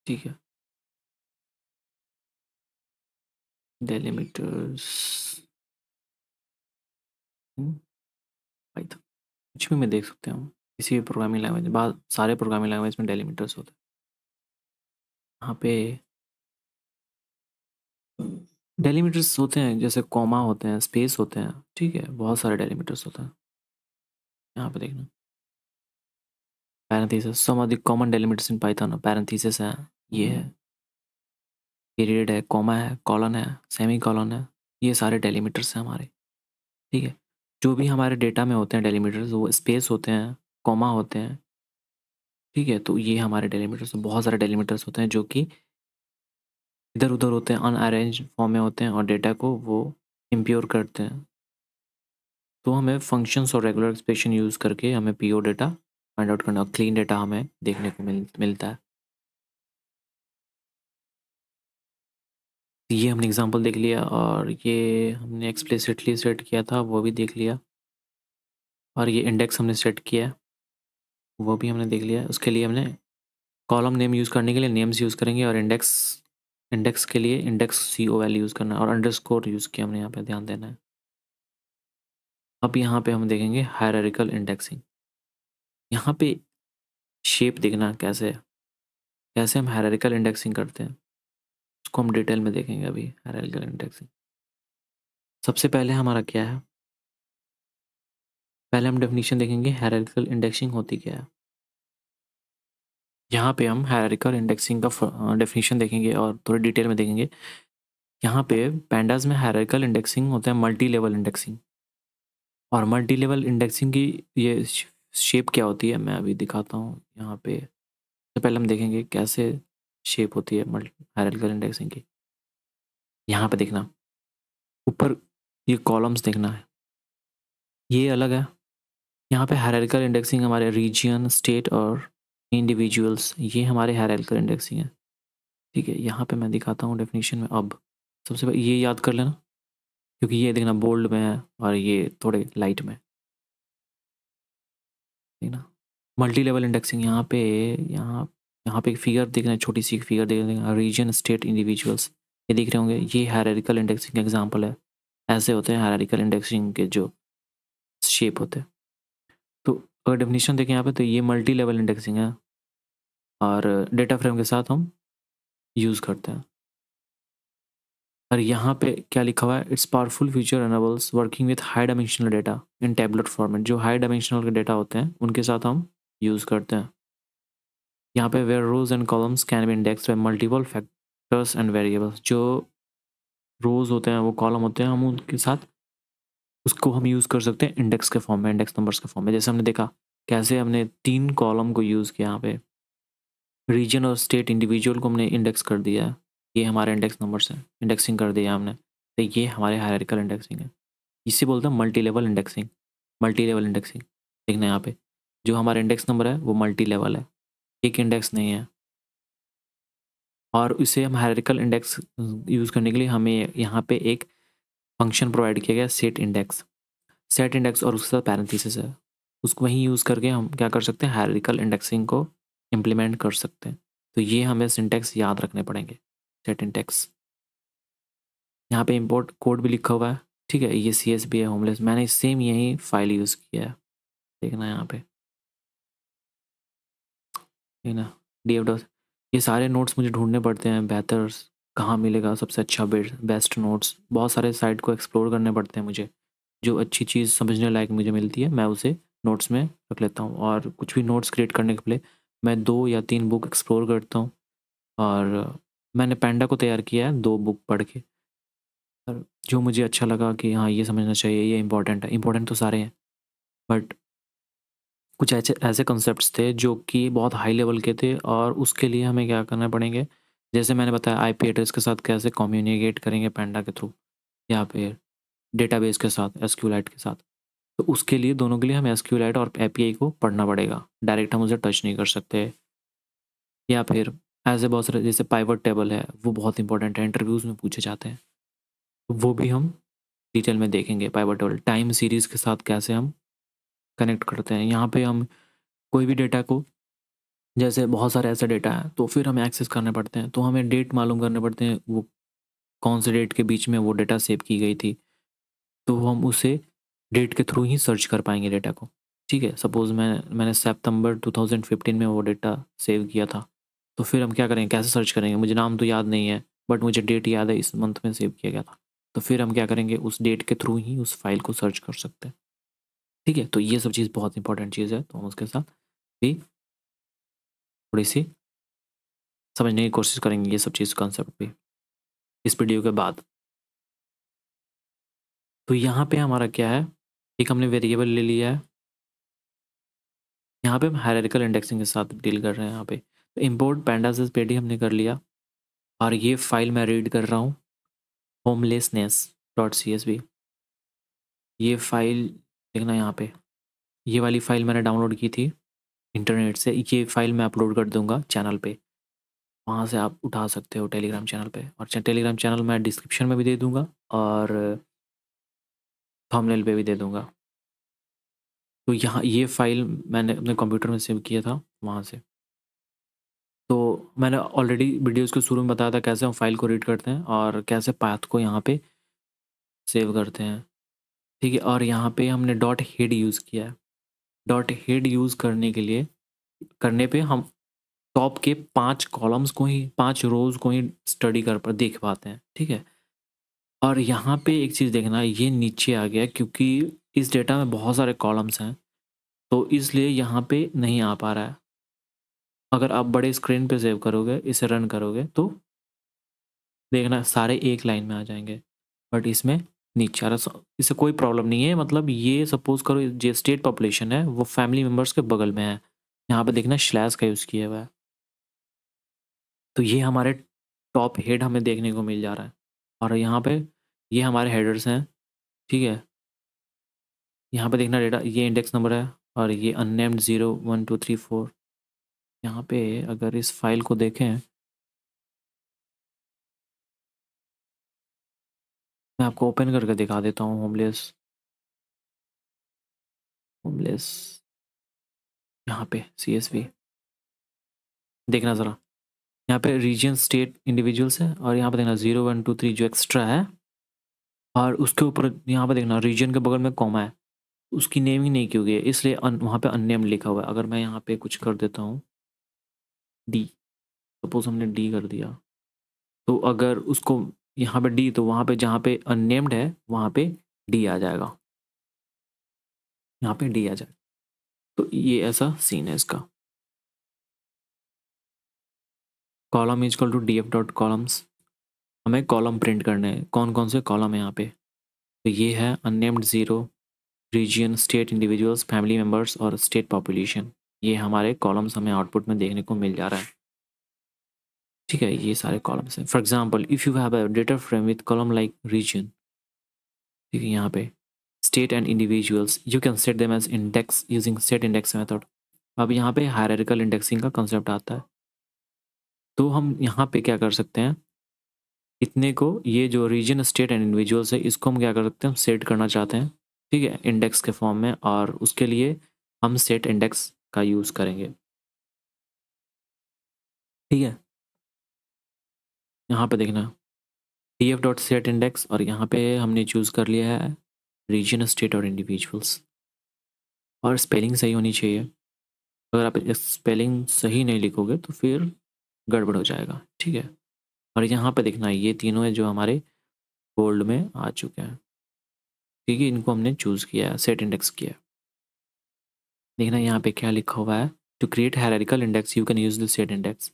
ठीक है। डेलीमीटर्स पाइथन, कुछ भी में देख सकते हैं हम, किसी भी प्रोग्रामिंग लैंग्वेज, बहुत सारे प्रोग्रामिंग लैंग्वेज में डेलीमीटर्स होते हैं। यहाँ पे डेलीमीटर्स होते हैं, जैसे कॉमा होते हैं, स्पेस होते हैं, ठीक है, बहुत सारे डेलीमीटर्स होते हैं। यहाँ पे देखना parenthesis, some of the common delimiters in Python, parenthesis है, ये है, पीरियड है, कॉमा है, कॉलन है, सेमी कॉलन है, ये सारे डेलीमीटर्स हैं हमारे, ठीक है। जो भी हमारे डेटा में होते हैं डेलीमीटर्स, वो स्पेस होते हैं, कॉमा होते हैं, ठीक है। तो ये हमारे डेलीमीटर्स, बहुत सारे डेलीमीटर्स होते हैं जो कि इधर उधर होते हैं, अनअरेंज फॉर्म में होते हैं, और डेटा को वो इम्प्योर करते हैं। तो हमें फंक्शंस और रेगुलर एक्सप्रेशन यूज़ करके हमें पीओ डेटा फाइंड आउट करना, क्लीन डेटा हमें देखने को मिलता है। ये हमने एग्जांपल देख लिया, और ये हमने एक्सप्लिसिटली सेट किया था, वो भी देख लिया। और ये इंडेक्स हमने सेट किया है, वो भी हमने देख लिया। उसके लिए हमने कॉलम नेम यूज़ करने के लिए नेम्स यूज़ करेंगे, और इंडेक्स इंडेक्स के लिए इंडेक्स CO वैल्यू यूज़ करना है, और अंडरस्कोर यूज़ किया हमने, यहाँ पे ध्यान देना है। अब यहाँ पे हम देखेंगे हायरार्किकल इंडेक्सिंग। यहाँ पे शेप देखना कैसे है, कैसे हम हायरार्किकल इंडेक्सिंग करते हैं, उसको हम डिटेल में देखेंगे अभी। हायरार्किकल इंडेक्सिंग सबसे पहले हमारा क्या है, पहले हम डेफिनेशन देखेंगे हायरार्किकल इंडेक्सिंग होती क्या है। यहाँ पे हम हायरार्किकल इंडेक्सिंग का डेफिनेशन देखेंगे और थोड़ी डिटेल में देखेंगे। यहाँ पे पैंडास में हायरार्किकल इंडेक्सिंग होता है मल्टी लेवल इंडेक्सिंग, और मल्टी लेवल इंडेक्सिंग की ये शेप क्या होती है मैं अभी दिखाता हूँ। यहाँ पे तो पहले हम देखेंगे कैसे शेप होती है हायरार्किकल इंडेक्सिंग की। यहाँ पे देखना, ऊपर ये कॉलम्स देखना है, ये अलग है। यहाँ पे हायरार्किकल इंडेक्सिंग हमारे रीजन, स्टेट और इंडिविजुअल्स, ये हमारे हायरार्किकल इंडेक्सिंग है, ठीक है। यहाँ पे मैं दिखाता हूँ डेफिनेशन में। अब सबसे पहले ये याद कर लेना, क्योंकि ये देखना बोल्ड में है और ये थोड़े लाइट में, ठीक ना। मल्टी लेवल इंडेक्सिंग यहाँ पे, यहाँ यहाँ पे एक फिगर देखना है, छोटी सी एक फिगर देखना, रीजन, स्टेट, इंडिविजुअल्स, ये दिख रहे होंगे, ये हायरार्किकल इंडेक्सिंग का एग्जांपल है। ऐसे होते हैं हायरार्किकल इंडेक्सिंग के जो शेप होते हैं। तो अगर डेफिनेशन देखें यहाँ पे, तो ये मल्टी लेवल इंडेक्सिंग है, और डेटा फ्रेम के साथ हम यूज़ करते हैं। और यहाँ पे क्या लिखा हुआ है, it's powerful feature enables working with high dimensional data in tablet format. जो हाई डायमेंशनल के डेटा होते हैं उनके साथ हम यूज़ करते हैं। यहाँ पे where rows and columns can be index by multiple factors and variables. जो रोज होते हैं, वो कॉलम होते हैं, हम उनके साथ उसको हम यूज़ कर सकते हैं इंडेक्स के फॉर्म में, इंडेक्स नंबर्स के फॉर्म में। जैसे हमने देखा कैसे हमने 3 कॉलम को यूज़ किया, यहाँ पे रीजन और स्टेट इंडिविजुअल को हमने इंडेक्स कर दिया है, ये हमारे इंडेक्स नंबर्स हैं, इंडेक्सिंग कर दिया हमने, तो ये हमारे हायरार्किकल इंडेक्सिंग है। इसे बोलते हैं multi level indexing. Multi level indexing देखना यहाँ पे, जो हमारा इंडेक्स नंबर है वो मल्टी लेवल है, एक इंडेक्स नहीं है। और इसे हम हायरार्किकल इंडेक्स यूज़ करने के लिए हमें यहाँ पे एक फंक्शन प्रोवाइड किया गया सेट इंडेक्स। सेट इंडेक्स और उसके साथ पैरेंथेसिस है, उसको वहीं यूज़ करके हम क्या कर सकते हैं, हायरार्किकल इंडेक्सिंग को इम्प्लीमेंट कर सकते हैं। तो ये हमें सिंटेक्स याद रखने पड़ेंगे। सेट इंडेक्स, यहाँ पे इंपोर्ट कोड भी लिखा हुआ है, ठीक है। ये CSV है होमलेस, मैंने सेम यही फाइल यूज़ किया है, देखना यहाँ पे, ठीक ना। DF, ये सारे नोट्स मुझे ढूंढने पड़ते हैं, बेहतर कहाँ मिलेगा सबसे अच्छा बेस्ट नोट्स, बहुत सारे साइट को एक्सप्लोर करने पड़ते हैं मुझे। जो अच्छी चीज़ समझने लायक मुझे मिलती है मैं उसे नोट्स में रख लेता हूँ, और कुछ भी नोट्स क्रिएट करने के लिए मैं 2 या 3 बुक एक्सप्लोर करता हूँ। और मैंने पैंडा को तैयार किया है 2 बुक पढ़ के, और जो मुझे अच्छा लगा कि हाँ ये समझना चाहिए, ये इंपॉर्टेंट है। इंपॉर्टेंट तो सारे हैं, बट कुछ ऐसे ऐसे कॉन्सेप्ट्स थे जो कि बहुत हाई लेवल के थे, और उसके लिए हमें क्या करना पड़ेंगे, जैसे मैंने बताया IP एड्रेस के साथ कैसे कम्युनिकेट करेंगे पैंडा के थ्रू, या फिर डेटाबेस के साथ SQLite के साथ। तो उसके लिए दोनों के लिए हमें SQLite और API को पढ़ना पड़ेगा, डायरेक्ट हम उसे टच नहीं कर सकते। या फिर ऐसे बहुत सारे जैसे पाइवट टेबल है, वो बहुत इंपॉर्टेंट है, इंटरव्यूज़ में पूछे जाते हैं, तो वो भी हम डिटेल में देखेंगे। पाइवट टेबल टाइम सीरीज़ के साथ कैसे हम कनेक्ट करते हैं, यहाँ पे हम कोई भी डेटा को, जैसे बहुत सारे ऐसे डेटा है तो फिर हमें एक्सेस करने पड़ते हैं, तो हमें डेट मालूम करने पड़ते हैं, वो कौन से डेट के बीच में वो डेटा सेव की गई थी, तो हम उसे डेट के थ्रू ही सर्च कर पाएंगे डेटा को, ठीक है। सपोज़ मैंने सितंबर 2015 में वो डेटा सेव किया था, तो फिर हम क्या करेंगे, कैसे सर्च करेंगे, मुझे नाम तो याद नहीं है बट मुझे डेट याद है, इस मंथ में सेव किया गया था, तो फिर हम क्या करेंगे, उस डेट के थ्रू ही उस फाइल को सर्च कर सकते हैं, ठीक है। तो ये सब चीज़ बहुत इंपॉर्टेंट चीज़ है, तो हम उसके साथ भी थोड़ी सी समझने की कोशिश करेंगे ये सब चीज़ कॉन्सेप्ट भी इस वीडियो के बाद। तो यहाँ पे हमारा क्या है, एक हमने वेरिएबल ले लिया है, यहाँ पे हम हायरार्किकल इंडेक्सिंग के साथ डील कर रहे हैं। यहाँ पे तो इम्पोर्ट पैंडासेस पेडी हमने कर लिया, और ये फाइल मैं रीड कर रहा हूँ, homelessness.csv। ये फाइल देखना यहाँ पे, ये वाली फाइल मैंने डाउनलोड की थी इंटरनेट से, ये फाइल मैं अपलोड कर दूंगा चैनल पे, वहाँ से आप उठा सकते हो टेलीग्राम चैनल पे, और टेलीग्राम चैनल मैं डिस्क्रिप्शन में भी दे दूंगा और थंबनेल पे भी दे दूंगा। तो यहाँ ये फाइल मैंने अपने कंप्यूटर में सेव किया था वहाँ से। तो मैंने ऑलरेडी वीडियोस के शुरू में बताया था कैसे हम फाइल को रीड करते हैं और कैसे पाथ को यहाँ पे सेव करते हैं, ठीक है। और यहाँ पे हमने डॉट हेड यूज़ किया है। डॉट हेड यूज़ करने के लिए, करने पे हम टॉप के 5 कॉलम्स को ही, 5 रोज़ को ही स्टडी कर पर देख पाते हैं, ठीक है। और यहाँ पे एक चीज़ देखना, ये नीचे आ गया क्योंकि इस डेटा में बहुत सारे कॉलम्स हैं, तो इसलिए यहाँ पे नहीं आ पा रहा है। अगर आप बड़े स्क्रीन पे सेव करोगे, इसे रन करोगे, तो देखना सारे एक लाइन में आ जाएंगे, बट इसमें नीचे आ रहा। इससे कोई प्रॉब्लम नहीं है, मतलब ये सपोज करो जो स्टेट पॉपुलेशन है वो फैमिली मेम्बर्स के बगल में है, यहाँ पे देखना स्लैश का यूज़ किया हुआ है, तो ये हमारे टॉप हेड हमें देखने को मिल जा रहा है। और यहाँ पे ये हमारे हेडर्स हैं, ठीक है। यहाँ पे देखना डेटा, ये इंडेक्स नंबर है, और ये अननेम्ड 0 1 2 3 4। यहाँ पे अगर इस फाइल को देखें, मैं आपको ओपन करके दिखा देता हूँ। होमलेस, होमलेस, यहाँ पे CSV देखना ज़रा, यहाँ पे रीजन स्टेट इंडिविजुअल्स है, और यहाँ पे देखना 0 1 2 3 जो एक्स्ट्रा है, और उसके ऊपर यहाँ पे देखना रीजन के बगल में कॉमा है, उसकी नेमिंग नहीं की हुई है, इसलिए वहाँ पे अननेम्ड लिखा हुआ है। अगर मैं यहाँ पे कुछ कर देता हूँ D, सपोज हमने D कर दिया, तो अगर उसको यहाँ पे D, तो वहाँ पे जहाँ पे अननेम्ड है वहाँ पे D आ जाएगा, यहाँ पे D आ जाएगा। तो ये ऐसा सीन है इसका। Column is equal to DF dot columns, हमें कॉलम प्रिंट करने हैं। कौन कौन से कॉलम है यहाँ पे, तो ये है unnamed 0, region, state individuals, family members और स्टेट पॉपुलेशन। ये हमारे कॉलम्स हमें आउटपुट में देखने को मिल जा रहा है, ठीक है। ये सारे कॉलम्स हैं। For example if you have a data frame with column like region, ठीक है, यहाँ पे state and individuals, you can set them as index using set index method. अब यहाँ पे हायरार्किकल इंडेक्सिंग का कंसेप्ट आता है, तो हम यहाँ पे क्या कर सकते हैं, इतने को, ये जो रीजन स्टेट एंड इंडिविजुअल्स है, इसको हम क्या कर सकते हैं, हम सेट करना चाहते हैं, ठीक है, इंडेक्स के फॉर्म में, और उसके लिए हम सेट इंडेक्स का यूज़ करेंगे, ठीक है। यहाँ पे देखना df डॉट सेट इंडेक्स, और यहाँ पे हमने चूज़ कर लिया है रीजन स्टेट और इंडिविजुअल्स, और स्पेलिंग सही होनी चाहिए। अगर आप स्पेलिंग सही नहीं लिखोगे तो फिर गड़बड़ हो जाएगा, ठीक है। और यहाँ पे देखना ये तीनों है जो हमारे बोल्ड में आ चुके हैं, ठीक है, इनको हमने चूज़ किया है, सेट इंडेक्स किया है। देखना यहाँ पे क्या लिखा हुआ है, to create hierarchical index you can use the set index.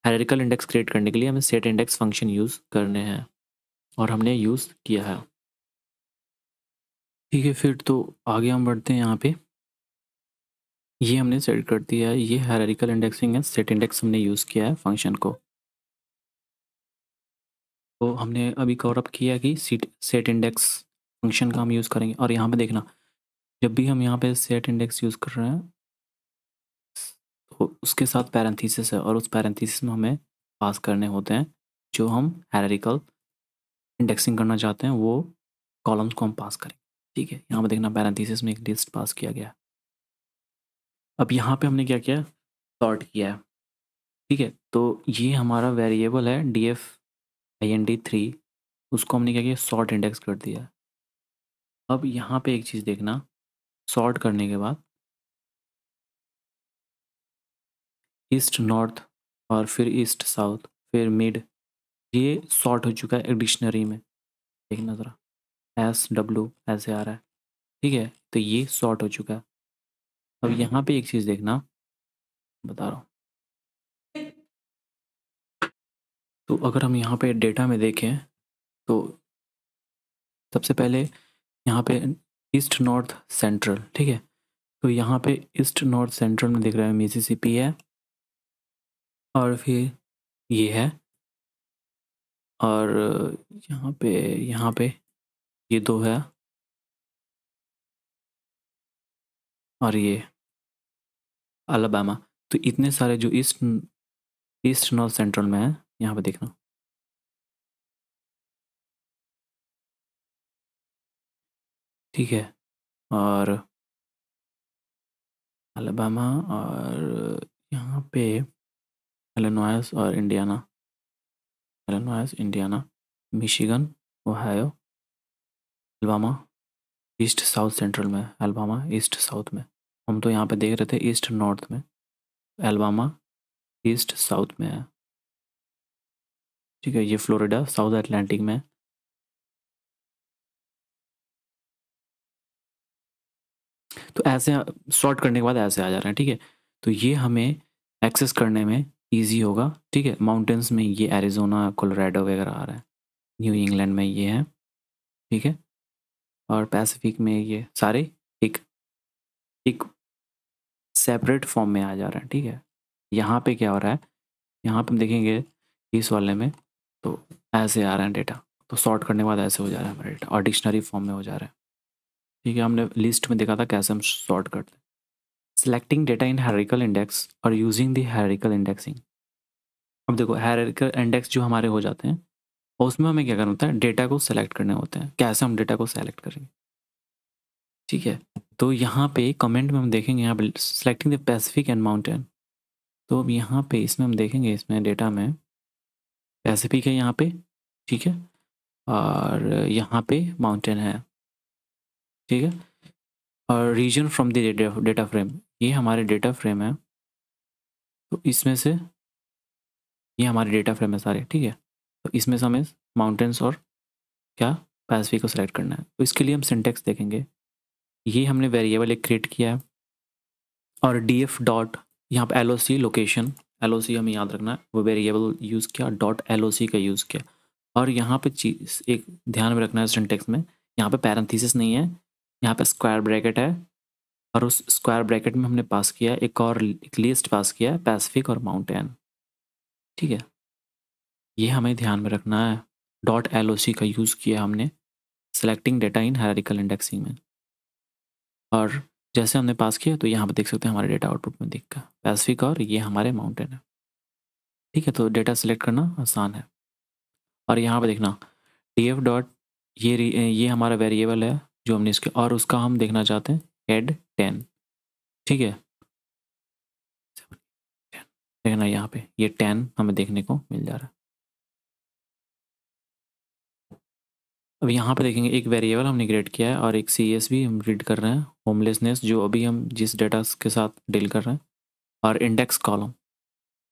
Hierarchical index create करने के लिए हमें सेट इंडेक्स फंक्शन यूज़ करने हैं, और हमने यूज़ किया है, ठीक है। फिर तो आगे हम बढ़ते हैं। यहाँ पे ये हमने सेट कर दिया है, ये हायरार्किकल इंडेक्सिंग है, सेट इंडेक्स हमने यूज़ किया है फंक्शन को, तो हमने अभी कवर अप किया कि सेट इंडेक्स फंक्शन का हम यूज़ करेंगे। और यहाँ पे देखना, जब भी हम यहाँ पे सेट इंडेक्स यूज़ कर रहे हैं तो उसके साथ पैरेंथेसिस है, और उस पैरेंथेसिस में हमें पास करने होते हैं जो हम हायरार्किकल इंडेक्सिंग करना चाहते हैं, वो कॉलम्स को हम पास करें, ठीक है। यहाँ पे देखना पैरेंथेसिस में एक लिस्ट पास किया गया। अब यहाँ पे हमने क्या किया, सॉर्ट किया है, ठीक है। तो ये हमारा वेरिएबल है df-int3, उसको हमने क्या किया, सॉर्ट इंडेक्स कर दिया। अब यहाँ पे एक चीज़ देखना, सॉर्ट करने के बाद ईस्ट नॉर्थ, और फिर ईस्ट साउथ, फिर मिड, ये सॉर्ट हो चुका है एक डिक्शनरी में, देखना ज़रा, SW ऐसे आ रहा है, ठीक है, तो ये सॉर्ट हो चुका है। अब यहाँ पे एक चीज़ देखना, बता रहा हूँ, तो अगर हम यहाँ पे डेटा में देखें तो सबसे पहले यहाँ पे ईस्ट नॉर्थ सेंट्रल, ठीक है, तो यहाँ पे ईस्ट नॉर्थ सेंट्रल में दिख रहा है मिसिसिपी है, और फिर ये है, और यहाँ पे ये दो है, और ये अलाबामा। तो इतने सारे जो ईस्ट ईस्ट नॉर्थ सेंट्रल में है, यहाँ पे देखना, ठीक है, और अलाबामा, और यहाँ पे इलिनॉइस और Indiana, Illinois, Indiana, Michigan, Ohio, Alabama east south central में, अलाबामा ईस्ट साउथ में, हम तो यहाँ पे देख रहे थे ईस्ट नॉर्थ में, अलाबामा ईस्ट साउथ में है, ठीक है। ये फ्लोरिडा साउथ अटलांटिक में है। तो ऐसे सॉर्ट करने के बाद ऐसे आ जा रहे हैं, ठीक है। तो ये हमें एक्सेस करने में इजी होगा, ठीक है। माउंटेन्स में ये एरिजोना कोलोराडो वगैरह आ रहा है, न्यू इंग्लैंड में ये है, ठीक है, और पैसिफिक में ये सारे एक एक सेपरेट फॉर्म में आ जा रहे हैं, ठीक है। यहाँ पे क्या हो रहा है, यहाँ पे हम देखेंगे इस वाले में, तो ऐसे आ रहा है डेटा, तो सॉर्ट करने के बाद ऐसे हो जा रहा है हमारा डेटा, और डिक्शनरी फॉर्म में हो जा रहा है, ठीक है। हमने लिस्ट में देखा था कैसे हम सॉर्ट करते हैं। सेलेक्टिंग डेटा इन हायरार्किकल इंडेक्स और यूजिंग द हायरार्किकल इंडेक्सिंग। अब देखो हायरार्किकल इंडेक्स जो हमारे हो जाते हैं, और उसमें हमें क्या करना होता है, डेटा को सेलेक्ट करने होते हैं, कैसे हम डेटा को सेलेक्ट करेंगे, ठीक है। तो यहाँ पे कमेंट में हम देखेंगे, यहाँ पे selecting the Pacific and mountain, तो अब यहाँ पे इसमें हम देखेंगे, इसमें डेटा में पैसिफिक है यहाँ पे, ठीक है, और यहाँ पे माउंटेन है, ठीक है, और region from the data frame, ये हमारे डेटा फ्रेम है, तो इसमें से ये हमारे डेटा फ्रेम है सारे, ठीक है। तो इसमें से हमें माउंटेन्स और क्या, पैसिफिक को सिलेक्ट करना है, तो इसके लिए हम सिंटेक्स देखेंगे। ये हमने वेरिएबल एक क्रिएट किया है, और df डॉट, यहाँ पे LOC लोकेशन, LOC हमें याद रखना है, वो वेरिएबल यूज़ किया, डॉट LOC का यूज़ किया, और यहाँ पे चीज़ एक ध्यान में रखना है सिंटेक्स में, यहाँ पे पैरेंथेसिस नहीं है, यहाँ पे स्क्वायर ब्रैकेट है, और उस स्क्वायर ब्रैकेट में हमने पास किया एक लिस्ट पास किया है, पैसिफिक और माउंटेन, ठीक है। ये हमें ध्यान में रखना है, डॉट LOC का यूज़ किया हमने सेलेक्टिंग डेटा इन हायरार्किकल इंडेक्सिंग में। और जैसे हमने पास किया तो यहाँ पे देख सकते हैं हमारे डेटा आउटपुट में दिखा पैसिफिक और ये हमारे माउंटेन है। ठीक है, तो डेटा सेलेक्ट करना आसान है। और यहाँ पे देखना df डॉट ये हमारा वेरिएबल है जो हमने इसके, और उसका हम देखना चाहते हैं हेड 10। ठीक है, देखना यहाँ पे ये 10 हमें देखने को मिल जा रहा है। अब यहाँ पे देखेंगे एक वेरिएबल हमने क्रिएट किया है और एक CSV हम रीड कर रहे हैं, होमलेसनेस जो अभी हम जिस डेटा के साथ डील कर रहे हैं, और इंडेक्स कॉलम।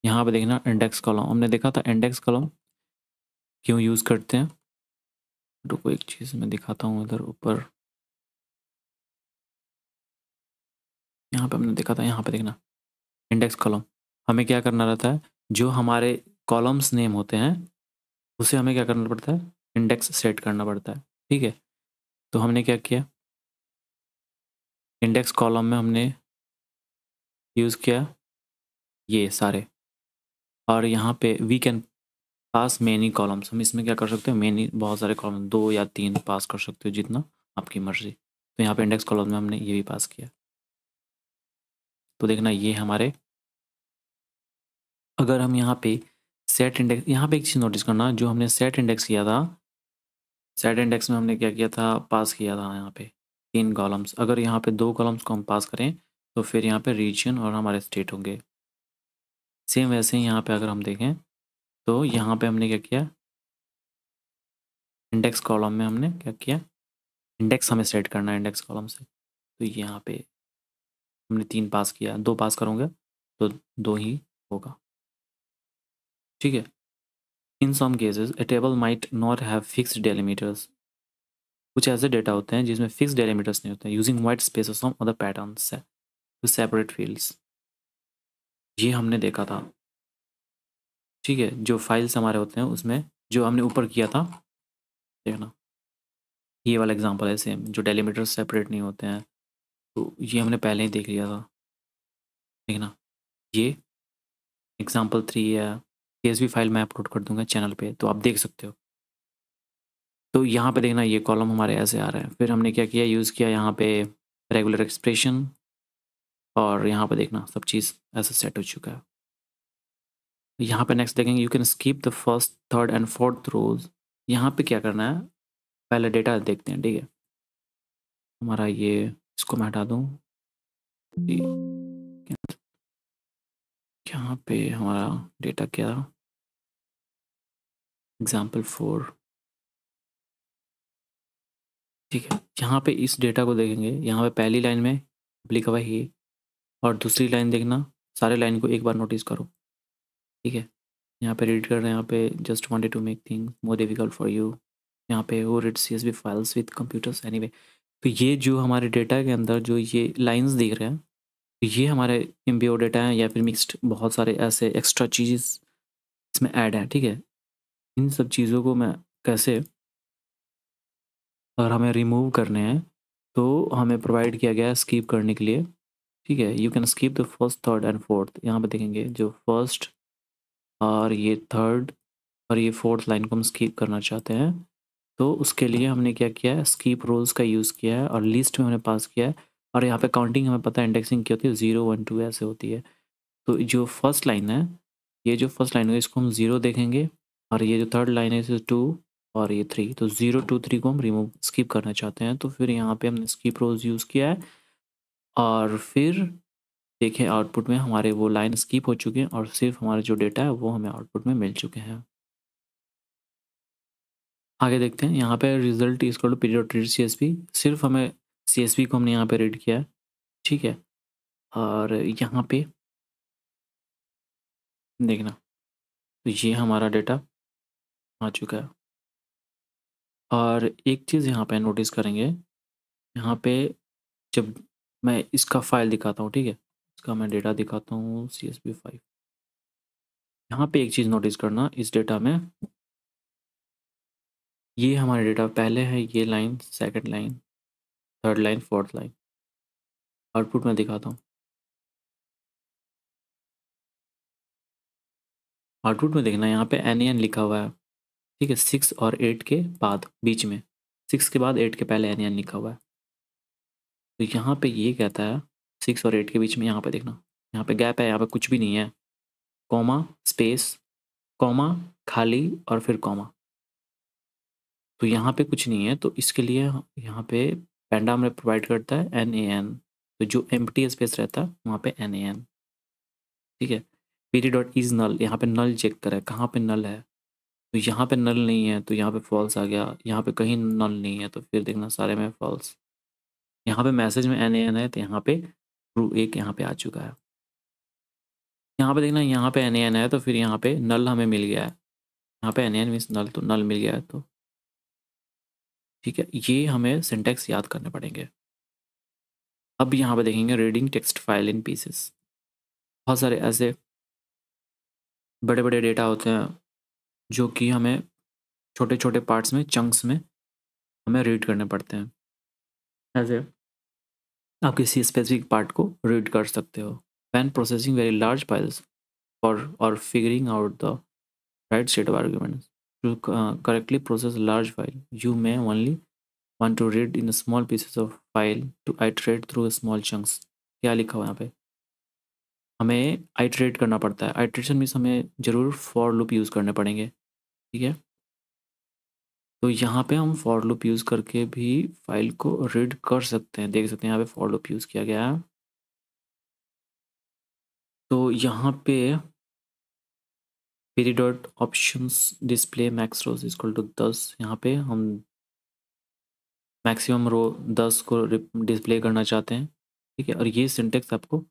यहाँ पे देखना इंडेक्स कॉलम हमने देखा था, इंडेक्स कॉलम क्यों यूज़ करते हैं। रुको एक चीज़ मैं दिखाता हूँ इधर ऊपर, यहाँ पे हमने देखा था, यहाँ पे देखना इंडेक्स कॉलम हमें क्या करना रहता है, जो हमारे कॉलम्स नेम होते हैं उसे हमें क्या करना पड़ता है, इंडेक्स सेट करना पड़ता है। ठीक है, तो हमने क्या किया, इंडेक्स कॉलम में हमने यूज़ किया ये सारे, और यहाँ पे we can pass many columns, हम इसमें क्या कर सकते हैं, मेनी बहुत सारे कॉलम 2 या 3 पास कर सकते हो जितना आपकी मर्जी। तो यहाँ पे इंडेक्स कॉलम में हमने ये भी पास किया। तो देखना ये हमारे, अगर हम यहाँ पे सेट इंडेक्स, यहाँ पे एक चीज़ नोटिस करना, जो हमने सेट इंडेक्स किया था, सेट इंडेक्स में हमने क्या किया था, पास किया था यहाँ पे 3 कॉलम्स। अगर यहाँ पे 2 कॉलम्स को हम पास करें तो फिर यहाँ पे रीजन और हमारे स्टेट होंगे। सेम वैसे ही यहाँ पे अगर हम देखें तो यहाँ पे हमने क्या किया, इंडेक्स कॉलम में हमने क्या किया, इंडेक्स हमें सेट करना है इंडेक्स कॉलम से। तो यहाँ पे हमने 3 पास किया, 2 पास करोगे तो 2 ही होगा। ठीक है, in some cases a table might not have fixed delimiters, कुछ ऐसे डेटा होते हैं जिसमें फिक्स डेलीमीटर्स नहीं होते हैं, using white spaces from other patterns to separate fields. ये हमने देखा था। ठीक है, जो फाइल्स हमारे होते हैं उसमें जो हमने ऊपर किया था, देखना ये वाला एग्जांपल है सेम, जो डेलीमीटर्स सेपरेट नहीं होते हैं, तो ये हमने पहले ही देख लिया था। देखना ये एग्जांपल 3 है, CSV फाइल मैं अपलोड कर दूंगा चैनल पे, तो आप देख सकते हो। तो यहाँ पे देखना ये कॉलम हमारे ऐसे आ रहे हैं, फिर हमने क्या किया, यूज़ किया यहाँ पे रेगुलर एक्सप्रेशन, और यहाँ पे देखना सब चीज़ ऐसा सेट हो चुका है। यहाँ पे नेक्स्ट देखेंगे, you can skip the first third and fourth rows. यहाँ पे क्या करना है, पहले डेटा देखते हैं। ठीक है, हमारा ये, इसको मैं हटा दूँ, यहाँ पे हमारा डेटा क्या, एग्जाम्पल 4। ठीक है, यहाँ पे इस डेटा को देखेंगे, यहाँ पे पहली लाइन में लिखा हुआ है ही, और दूसरी लाइन देखना, सारे लाइन को एक बार नोटिस करो। ठीक है, यहाँ पे रीड कर रहे हैं, यहाँ पे just wanted to make thing more difficult for you, यहाँ पे वो read CSV files with computers anyway. तो ये जो हमारे डेटा के अंदर जो ये लाइंस दिख रहे हैं, तो ये हमारे एम्बियो डेटा है या फिर मिक्स्ड बहुत सारे ऐसे एक्स्ट्रा चीज़ इसमें ऐड है। ठीक है, इन सब चीज़ों को मैं कैसे, अगर हमें रिमूव करने हैं तो हमें प्रोवाइड किया गया है स्किप करने के लिए। ठीक है, you can skip the first third and fourth. यहाँ पे देखेंगे जो फर्स्ट और ये थर्ड और ये फोर्थ लाइन को हम स्किप करना चाहते हैं, तो उसके लिए हमने क्या किया है, स्किप रोल्स का यूज़ किया है और लिस्ट में हमने पास किया है। और यहाँ पे काउंटिंग हमें पता है इंडेक्सिंग क्या होती है, 0 1 2 ऐसे होती है। तो जो फर्स्ट लाइन है, ये जो फर्स्ट लाइन है इसको हम 0 देखेंगे, और ये जो थर्ड लाइन है इसे 2 और ये 3, तो 0 2 3 को हम रिमूव स्किप करना चाहते हैं। तो फिर यहाँ पे हमने स्किप रोज यूज़ किया है, और फिर देखें आउटपुट में हमारे वो लाइन स्किप हो चुके हैं और सिर्फ हमारा जो डेटा है वो हमें आउटपुट में मिल चुके हैं। आगे देखते हैं, यहाँ पे result equal to period read CSV, सिर्फ हमें CSV को हमने यहाँ पे रीड किया है। ठीक है, और यहाँ पे देखना, तो ये हमारा डेटा आ चुका है। और एक चीज़ यहाँ पे नोटिस करेंगे, यहाँ पे जब मैं इसका फाइल दिखाता हूँ, ठीक है, इसका मैं डेटा दिखाता हूँ CSV फाइल। यहाँ पे एक चीज़ नोटिस करना, इस डेटा में ये हमारा डेटा पहले है, ये line, second line, third line, fourth line. Output में दिखाता हूँ, आउटपुट में देखना यहाँ पे NaN लिखा हुआ है। ठीक है, 6 और 8 के बाद बीच में, 6 के बाद 8 के पहले एन लिखा हुआ है। तो यहाँ पे ये कहता है 6 और 8 के बीच में, यहाँ पे देखना, यहाँ पे गैप है, यहाँ पे कुछ भी नहीं है, कॉमा स्पेस कॉमा खाली और फिर कॉमा। तो यहाँ पे कुछ नहीं है, तो इसके लिए यहाँ पे पैंडा हमें प्रोवाइड करता है NaN। तो जो एम्प्टी स्पेस रहता है वहाँ पे NaN, ठीक है। पीडी डॉट इज नल, यहाँ पे नल चेक करें कहाँ पे नल है, तो यहाँ पे नल नहीं है तो यहाँ पे फॉल्स आ गया, यहाँ पे कहीं नल नहीं है तो फिर देखना सारे में फॉल्स। यहाँ पे मैसेज में NaN है तो यहाँ पे ट्रू एक यहाँ पे आ चुका है। यहाँ पे देखना, यहाँ पे NaN है तो फिर यहाँ पे नल हमें मिल गया है, यहाँ पे NaN मीन्स नल, तो नल मिल गया है। तो ठीक है, ये हमें सिंटेक्स याद करने पड़ेंगे। अब यहाँ पे देखेंगे reading text file in pieces. बहुत सारे ऐसे बड़े बड़े डेटा होते हैं जो कि हमें छोटे छोटे पार्ट्स में, चंक्स में हमें रीड करने पड़ते हैं। ऐसे आप किसी स्पेसिफिक पार्ट को रीड कर सकते हो। When processing very large files और figuring out the right set of arguments to correctly process large file, you may only want to read in small pieces of file to iterate through small chunks। क्या लिखा हुआ है यहाँ पे, हमें आइट्रेट करना पड़ता है। आइट्रेशन मीन्स हमें ज़रूर फॉर लूप यूज़ करने पड़ेंगे, ठीक है। तो यहाँ पे हम फॉर लूप यूज़ करके भी फाइल को रीड कर सकते हैं। देख सकते हैं यहाँ पे फॉर लूप यूज़ किया गया है। तो यहाँ पे pd dot options display max rows equal to 10, यहाँ पे हम मैक्सिमम रो 10 को डिस्प्ले करना चाहते हैं, ठीक है। और ये सिंटेक्स आपको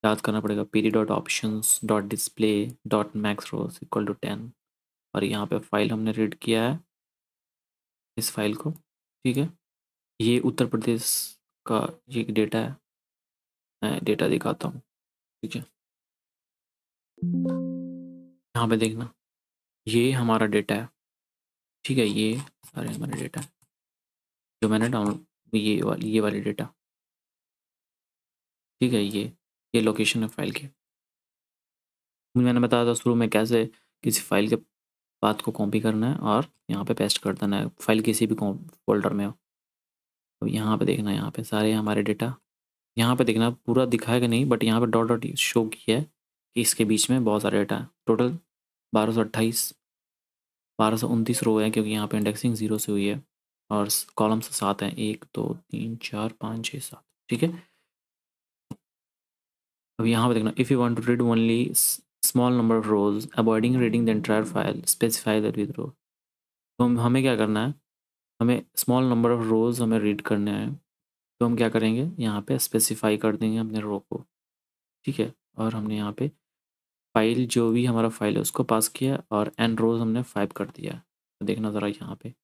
याद करना पड़ेगा, pd dot options dot display dot max rows equal to 10। और यहाँ पे फाइल हमने रीड किया है, इस फाइल को, ठीक है। ये उत्तर प्रदेश का ये डेटा है, मैं डेटा दिखाता हूँ, ठीक है। यहाँ पे देखना, ये हमारा डेटा है, ठीक है। ये सारे हमारे डेटा है जो मैंने डाउनलोड, ये वाली डेटा, ठीक है। ये लोकेशन है फाइल की। मैंने बताया था शुरू में कैसे किसी फाइल के पाथ को कॉपी करना है और यहाँ पे पेस्ट कर देना है, फाइल किसी भी फोल्डर में हो। अब यहाँ पे देखना, यहाँ पे सारे हमारे डेटा, यहाँ पे देखना पूरा दिखाएगा नहीं, बट यहाँ पे डॉट डॉट शो किया है कि इसके बीच में बहुत सारे डेटा है। टोटल 1228 1229 रो है, क्योंकि यहाँ पे इंडेक्सिंग 0 से हुई है, और कॉलम्स 7 हैं, 1 2 3 4 5 6 7, ठीक है। अब यहाँ पे देखना, if you want to read only small number of rows avoiding reading the entire file specify that with row. तो हमें क्या करना है, हमें स्मॉल नंबर ऑफ रोज हमें रीड करने हैं, तो हम क्या करेंगे, यहाँ पे स्पेसिफाई कर देंगे अपने रो को, ठीक है। और हमने यहाँ पे फाइल, जो भी हमारा फाइल है उसको पास किया, और एन रोज हमने 5 कर दिया। तो देखना ज़रा यहाँ पे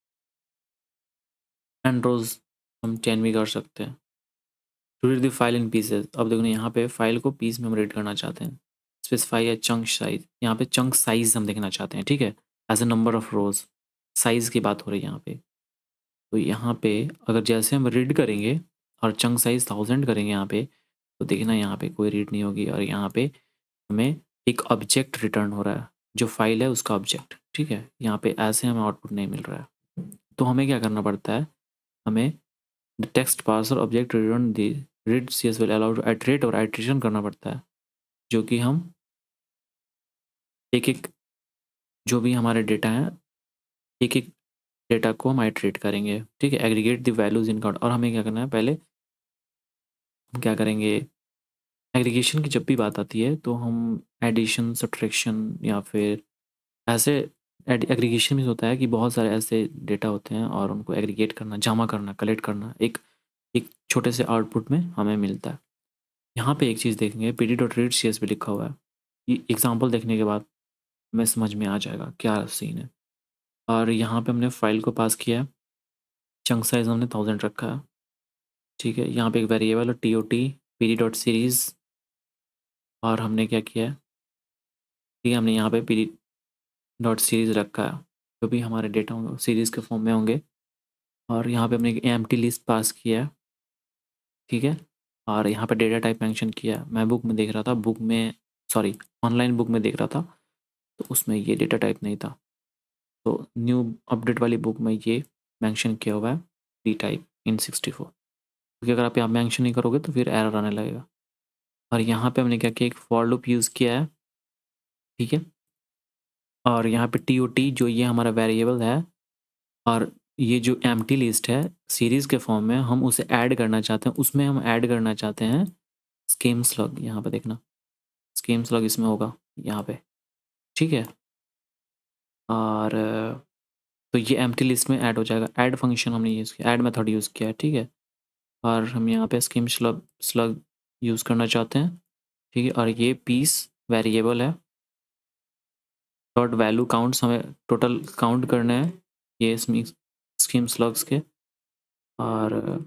एन रोज हम 10 भी कर सकते हैं। To read the file in pieces, अब देखो यहाँ पे फाइल को पीस में हम रीड करना चाहते हैं। स्पेसिफाई है चंक साइज, यहाँ पे चंक साइज हम देखना चाहते हैं, ठीक है। As a number of rows, size की बात हो रही है यहाँ पे। तो यहाँ पे अगर जैसे हम रीड करेंगे और चंक साइज 1000 करेंगे यहाँ पे, तो देखना यहाँ पे कोई रीड नहीं होगी, और यहाँ पे हमें एक ऑब्जेक्ट रिटर्न हो रहा है, जो फाइल है उसका ऑब्जेक्ट, ठीक है। यहाँ पे ऐसे हमें आउटपुट नहीं मिल रहा है। तो हमें क्या करना पड़ता है, हमें the text parser object return the read CS will allow to iterate, और आइट्रेशन करना पड़ता है, जो कि हम एक एक जो भी हमारे डेटा हैं, एक एक डेटा को हम आइट्रेट करेंगे, ठीक है। Aggregate the values in count, और हमें क्या करना है, पहले हम क्या करेंगे, एग्रीगेशन की जब भी बात आती है तो हम एडिशन सब्ट्रैक्शन या फिर ऐसे, एग्रीगेशन में होता है कि बहुत सारे ऐसे डेटा होते हैं और उनको एग्रीगेट करना, जमा करना, कलेक्ट करना, एक एक छोटे से आउटपुट में हमें मिलता है। यहाँ पे एक चीज़ देखेंगे, P d dot read CS पे लिखा हुआ है, ये एग्जाम्पल देखने के बाद हमें समझ में आ जाएगा क्या सीन है। और यहाँ पे हमने फाइल को पास किया है, चंक साइज हमने 1000 रखा है, ठीक है। यहाँ पे एक वेरिएबल है TOT P d dot series, और हमने क्या किया है, ठीक है, हमने यहाँ पे पी डी डॉट सीरीज़ रखा है, जो भी हमारे डेटा होंगे सीरीज़ के फॉर्म में होंगे। और यहाँ पे हमने एक एम्प्टी लिस्ट पास किया है, ठीक है। और यहाँ पे डेटा टाइप मेंशन किया है। मैं बुक में देख रहा था, बुक में, सॉरी, ऑनलाइन बुक में देख रहा था, तो उसमें ये डेटा टाइप नहीं था, तो न्यू अपडेट वाली बुक में ये मेंशन किया हुआ है। डी टाइप इन 64, क्योंकि अगर आप यहाँ मेंशन नहीं करोगे तो फिर एरर आने लगेगा। और यहाँ पे हमने क्या किया, एक फॉर लूप यूज़ किया है, ठीक है। और यहाँ पे TOT जो ये हमारा वेरिएबल है, और ये जो एम्प्टी लिस्ट है सीरीज़ के फॉर्म में, हम उसे ऐड करना चाहते हैं, उसमें हम ऐड करना चाहते हैं स्कीम स्लग। यहाँ पे देखना स्कीम स्लग इसमें होगा यहाँ पे, ठीक है। और तो ये एम्प्टी लिस्ट में ऐड हो जाएगा। ऐड फंक्शन हमने यूज़ किया, ऐड मेथड यूज़ किया है, ठीक है। और हम यहाँ पे स्कीम स्लग स्लग यूज़ करना चाहते हैं, ठीक है। और ये पीस वेरिएबल है, डॉट वैल्यू काउंट्स, हमें टोटल काउंट करने हैं ये स्कीम स्लग्स के। और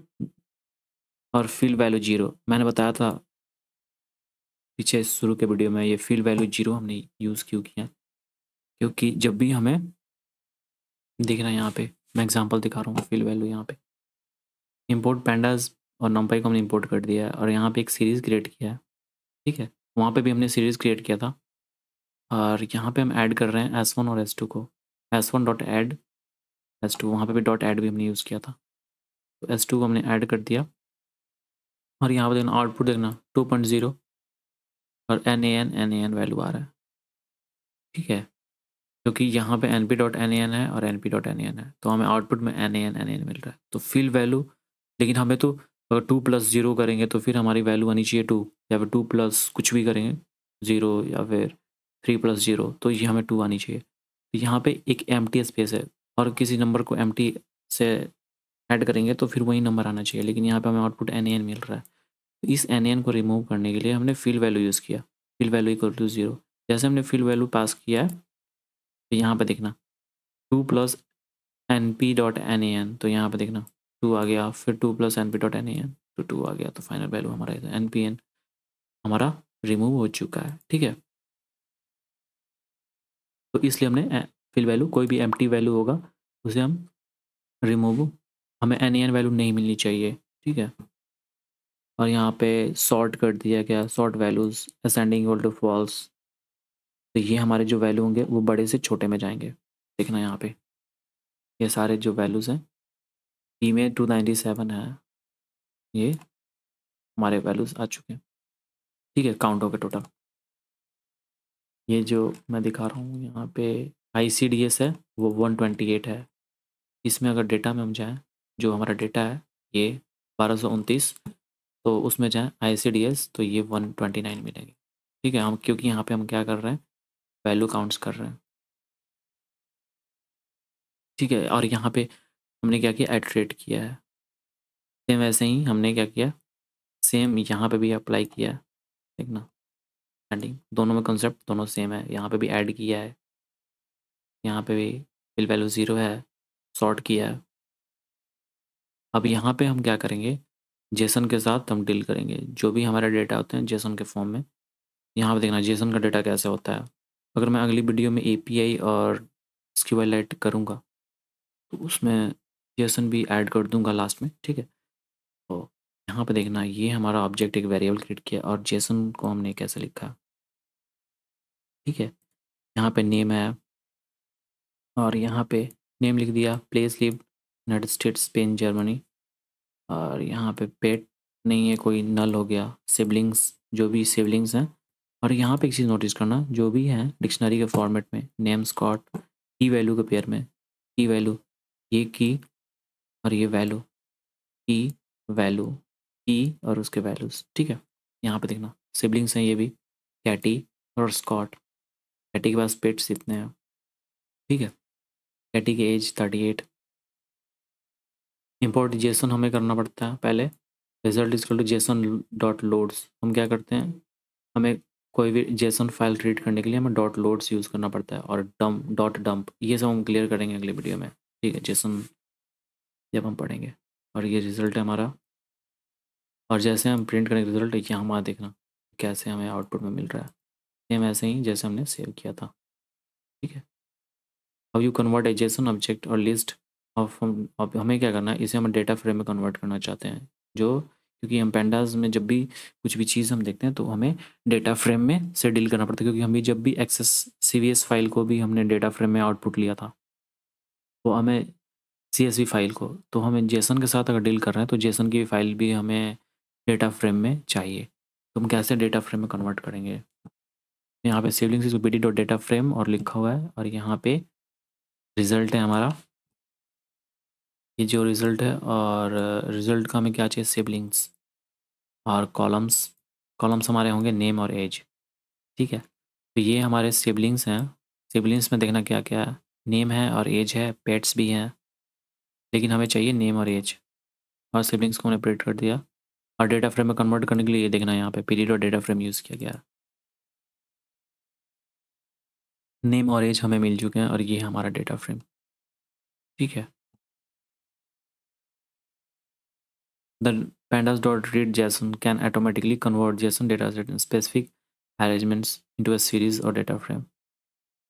फिल वैल्यू 0, मैंने बताया था पीछे शुरू के वीडियो में, ये फिल वैल्यू 0 हमने यूज़ क्यों किया, क्योंकि जब भी हमें देखना, यहाँ पे मैं एग्जांपल दिखा रहा हूँ, फिल वैल्यू यहाँ पे इंपोर्ट पैंडाज और नंपाई को हमने इंपोर्ट कर दिया है, और यहाँ पे एक सीरीज़ क्रिएट किया है, ठीक है। वहाँ पे भी हमने सीरीज़ क्रिएट किया था, और यहाँ पे हम ऐड कर रहे हैं S1 और S2 को, S1 डॉट ऐड S2, वहाँ पे भी डॉट ऐड भी हमने यूज़ किया था, तो S2 को हमने ऐड कर दिया। और यहाँ पे देखना आउटपुट देखना 2.0 और NaN वैल्यू आ रहा है, ठीक है। क्योंकि यहाँ पे np.nan है और np.nan है, तो हमें आउटपुट में nan मिल रहा है। तो फिल वैल्यू, लेकिन हमें तो अगर 2+0 करेंगे तो फिर हमारी वैल्यू आनी चाहिए 2, या फिर 2+ कुछ भी करेंगे 0, या फिर 3+0, तो ये हमें 2 आनी चाहिए। तो यहाँ पे एक एम्प्टी स्पेस है, और किसी नंबर को एम्प्टी से ऐड करेंगे तो फिर वही नंबर आना चाहिए, लेकिन यहाँ पे हमें आउटपुट nan मिल रहा है। तो इस nan को रिमूव करने के लिए हमने फिल वैल्यू यूज़ किया, फिल वैल्यू इक्वल टू 0। जैसे हमने फिल वैल्यू पास किया है, तो यहाँ पे देखना 2+np.nan, तो यहाँ पे देखना 2 आ गया, फिर 2+np.nan, तो 2 आ गया, तो फाइनल वैल्यू हमारा npn हमारा रिमूव हो चुका है, ठीक है। तो इसलिए हमने फिल वैल्यू, कोई भी एम्प्टी वैल्यू होगा उसे हम रिमूव, हमें nan वैल्यू नहीं मिलनी चाहिए, ठीक है। और यहाँ पे सॉर्ट कर दिया गया, sort values ascending equal to false, तो ये हमारे जो वैल्यू होंगे वो बड़े से छोटे में जाएंगे। देखना यहाँ पे ये सारे जो वैल्यूज़ हैं, ई में 297 है, ये हमारे वैल्यूज़ आ चुके हैं, ठीक है, काउंट हो गए टोटल। ये जो मैं दिखा रहा हूँ यहाँ पे ICDS है वो 128 है। इसमें अगर डेटा में हम जाएँ, जो हमारा डेटा है ये 1229, तो उसमें जाएँ ICDS तो ये 129 मिलेंगे, ठीक है। हम क्योंकि यहाँ पे हम क्या कर रहे हैं, वैल्यू काउंट्स कर रहे हैं, ठीक है। और यहाँ पे हमने क्या किया, एट्रेट किया है, सेम वैसे ही हमने क्या किया, सेम यहाँ पे भी अप्लाई किया है, देखना एडिंग, दोनों में कंसेप्ट दोनों सेम है। यहाँ पे भी ऐड किया है, यहाँ पे भी फिल वैल्यू 0 है, सॉर्ट किया है। अब यहाँ पे हम क्या करेंगे, जेसन के साथ हम डील करेंगे, जो भी हमारे डेटा होते हैं जेसन के फॉर्म में। यहाँ पे देखना जेसन का डेटा कैसे होता है। अगर मैं अगली वीडियो में API और SQLite करूँगा तो उसमें जेसन भी ऐड कर दूँगा लास्ट में, ठीक है। तो यहाँ पे देखना, ये हमारा ऑब्जेक्ट एक वेरिएबल क्रिएट किया, और जेसन को हमने कैसे लिखा, ठीक है। यहाँ पे नेम है, और यहाँ पे नेम लिख दिया, place live United states, Spain, Germany. और यहाँ पे पेट नहीं है कोई, नल हो गया, सिबलिंग्स जो भी सिबलिंग्स हैं। और यहाँ पे एक चीज़ नोटिस करना, जो भी है डिक्शनरी के फॉर्मेट में, नेम स्कॉट, की वैल्यू के पेयर में, की वैल्यू, ये की और ये वैल्यू, की वैल्यू, की और उसके वैल्यूज़, ठीक है। यहाँ पे देखना सिबलिंग्स हैं ये भी, कैटी और स्कॉट। कैटी के पास पेट्स इतने हैं, ठीक है। कैटी की एज 38। इंपोर्ट जेसन हमें करना पड़ता है पहले, result equal to JSON dot loads. हम क्या करते हैं, हमें कोई भी जेसन फाइल क्रिएट करने के लिए हमें डॉट लोड्स यूज़ करना पड़ता है, और डम्प डॉट डंप, ये सब हम क्लियर करेंगे अगले वीडियो में, ठीक है, जेसन जब हम पढ़ेंगे। और ये रिजल्ट है हमारा, और जैसे हम प्रिंट करेंगे रिजल्ट, यहाँ हमारा देखना कैसे हमें आउटपुट में मिल रहा है, सेम ऐसे ही जैसे हमने सेव किया था, ठीक है। अब you convert A Jason object और लिस्ट ऑफ, अब हमें क्या करना है, इसे हम डेटा फ्रेम में कन्वर्ट करना चाहते हैं, जो क्योंकि हम पेंडाज में जब भी कुछ भी चीज़ हम देखते हैं तो हमें डेटा फ्रेम में से डील करना पड़ता है, क्योंकि हम भी जब भी एक्सेस CVS फाइल को भी हमने डेटा फ्रेम में आउटपुट लिया था, तो हमें CSV फाइल को, तो हमें जेसन के साथ अगर डील कर रहे हैं तो जेसन की फाइल भी हमें डेटा फ्रेम में चाहिए। तो हम कैसे डेटा फ्रेम में कन्वर्ट करेंगे? यहाँ पे siblings b d dot data frame और लिखा हुआ है, और यहाँ पे रिजल्ट है हमारा, ये जो रिजल्ट है, और रिजल्ट का हमें क्या चाहिए? सिबलिंग्स और कॉलम्स। कॉलम्स हमारे होंगे नेम और एज। ठीक है, तो ये हमारे सिबलिंग्स हैं। सिबलिंग्स में देखना क्या क्या है, नेम है और एज है, पेट्स भी हैं, लेकिन हमें चाहिए नेम और एज। और सिबलिंग्स को हमने प्रिंट कर दिया। और डेटा फ्रेम में कन्वर्ट करने के लिए ये देखना है, यहाँ पे पीरियड और डेटा फ्रेम यूज़ किया गया है। नेम और एज हमें मिल चुके हैं और ये है हमारा डेटा फ्रेम। ठीक है, the pandas dot read json can automatically convert json data set in specific arrangements into a series or data frame।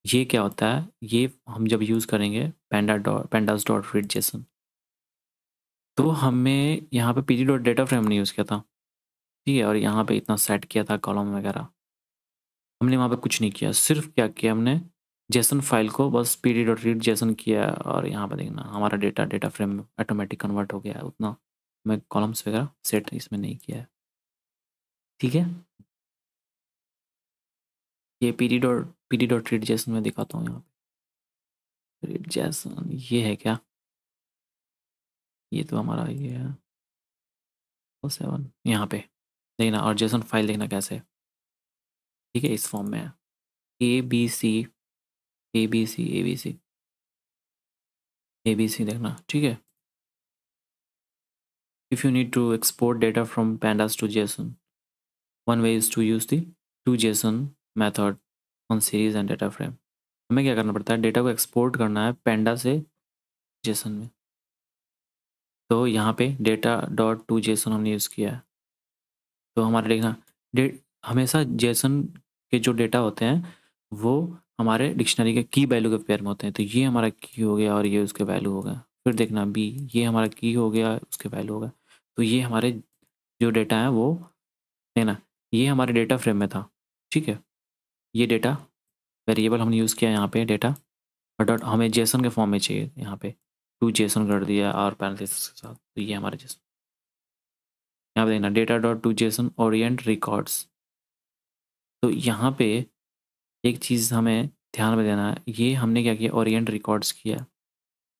ये क्या होता है? ये हम जब यूज़ करेंगे pandas dot read json, तो हमें यहाँ पे pd dot data frame ने यूज़ किया था। ठीक है, और यहाँ पे इतना सेट किया था कॉलम वगैरह, हमने वहाँ पे कुछ नहीं किया। सिर्फ क्या किया हमने, जेसन फाइल को बस P d dot read Jason किया, और यहाँ पे देखना हमारा डेटा डेटा फ्रेम में ऑटोमेटिक कन्वर्ट हो गया है। उतना मैं कॉलम्स वगैरह सेट इसमें नहीं किया है। ठीक है, ये P d dot read Jason में दिखाता हूँ। यहाँ पे रीड जेसन ये है क्या? ये तो हमारा ये है 7 यहाँ पे देखना, और जेसन फाइल देखना कैसे है। ठीक है, इस फॉर्म में है, A B C A B C A B C A B C देखना। ठीक है, if you need to export data from pandas to json, one way is to use the toJSON method on series and data frame। हमें क्या करना पड़ता है, डेटा को एक्सपोर्ट करना है पेंडा से जेसन में। तो यहाँ पे डेटा डॉट टू जेसन हमने यूज़ किया है। तो हमारा देखना डे हमेशा जेसन के जो डेटा होते हैं वो हमारे डिक्शनरी के की वैल्यू के पेयर में होते हैं। तो ये हमारा की हो गया और ये उसके वैल्यू हो गया। फिर देखना बी, ये हमारा की हो गया, उसके वैल्यू हो गया। तो ये हमारे जो डेटा है वो देखना, ये हमारे डेटा फ्रेम में था। ठीक है, ये डेटा वेरिएबल हमने यूज़ किया यहाँ पे डेटा, और डॉट हमें जेसन के फॉर्म में चाहिए। यहाँ पे टू जेसन कर दिया और पैरेंथेसिस के साथ, तो ये हमारे जेसन। यहाँ पे देखना data dot to Jason Orient records. तो यहाँ पे एक चीज़ हमें ध्यान में देना है, ये हमने क्या किया, ओरिएंट रिकॉर्ड्स किया।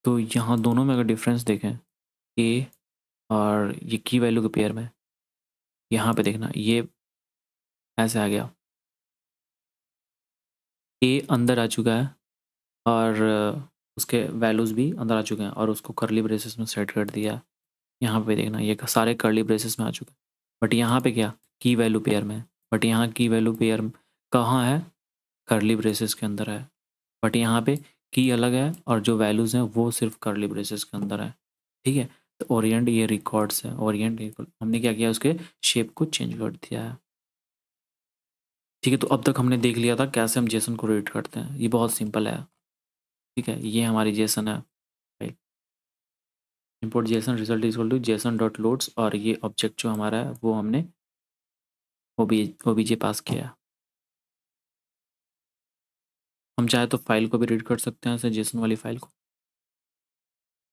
तो यहाँ दोनों में अगर डिफरेंस देखें, ए और ये की वैल्यू के पेयर में, यहाँ पे देखना ये ऐसे आ गया, ए अंदर आ चुका है और उसके वैल्यूज़ भी अंदर आ चुके हैं, और उसको करली ब्रेसेस में सेट कर दिया। यहाँ पे देखना ये सारे कर्ली ब्रेसेस में आ चुके हैं। बट यहाँ पे क्या, की वैल्यू पेयर में है। बट यहाँ की वैल्यू पेयर कहाँ है? कर्ली ब्रेसेस के अंदर है। बट यहाँ पे की अलग है और जो वैल्यूज़ हैं वो सिर्फ कर्ली ब्रेसेस के अंदर है। ठीक है, तो ओरिएंट ये रिकॉर्ड्स है, ओरिएंट हमने क्या किया, उसके शेप को चेंज कर दिया है। ठीक है, तो अब तक हमने देख लिया था कैसे हम जेसन को रीड करते हैं। ये बहुत सिंपल है। ठीक है, ये हमारी जेसन है। Import JSON result is equal to JSON dot loads, और ये ऑब्जेक्ट जो हमारा है वो हमने ओबीजे पास किया है। हम चाहे तो फाइल को भी रीड कर सकते हैं, ऐसे जेसन वाली फाइल को।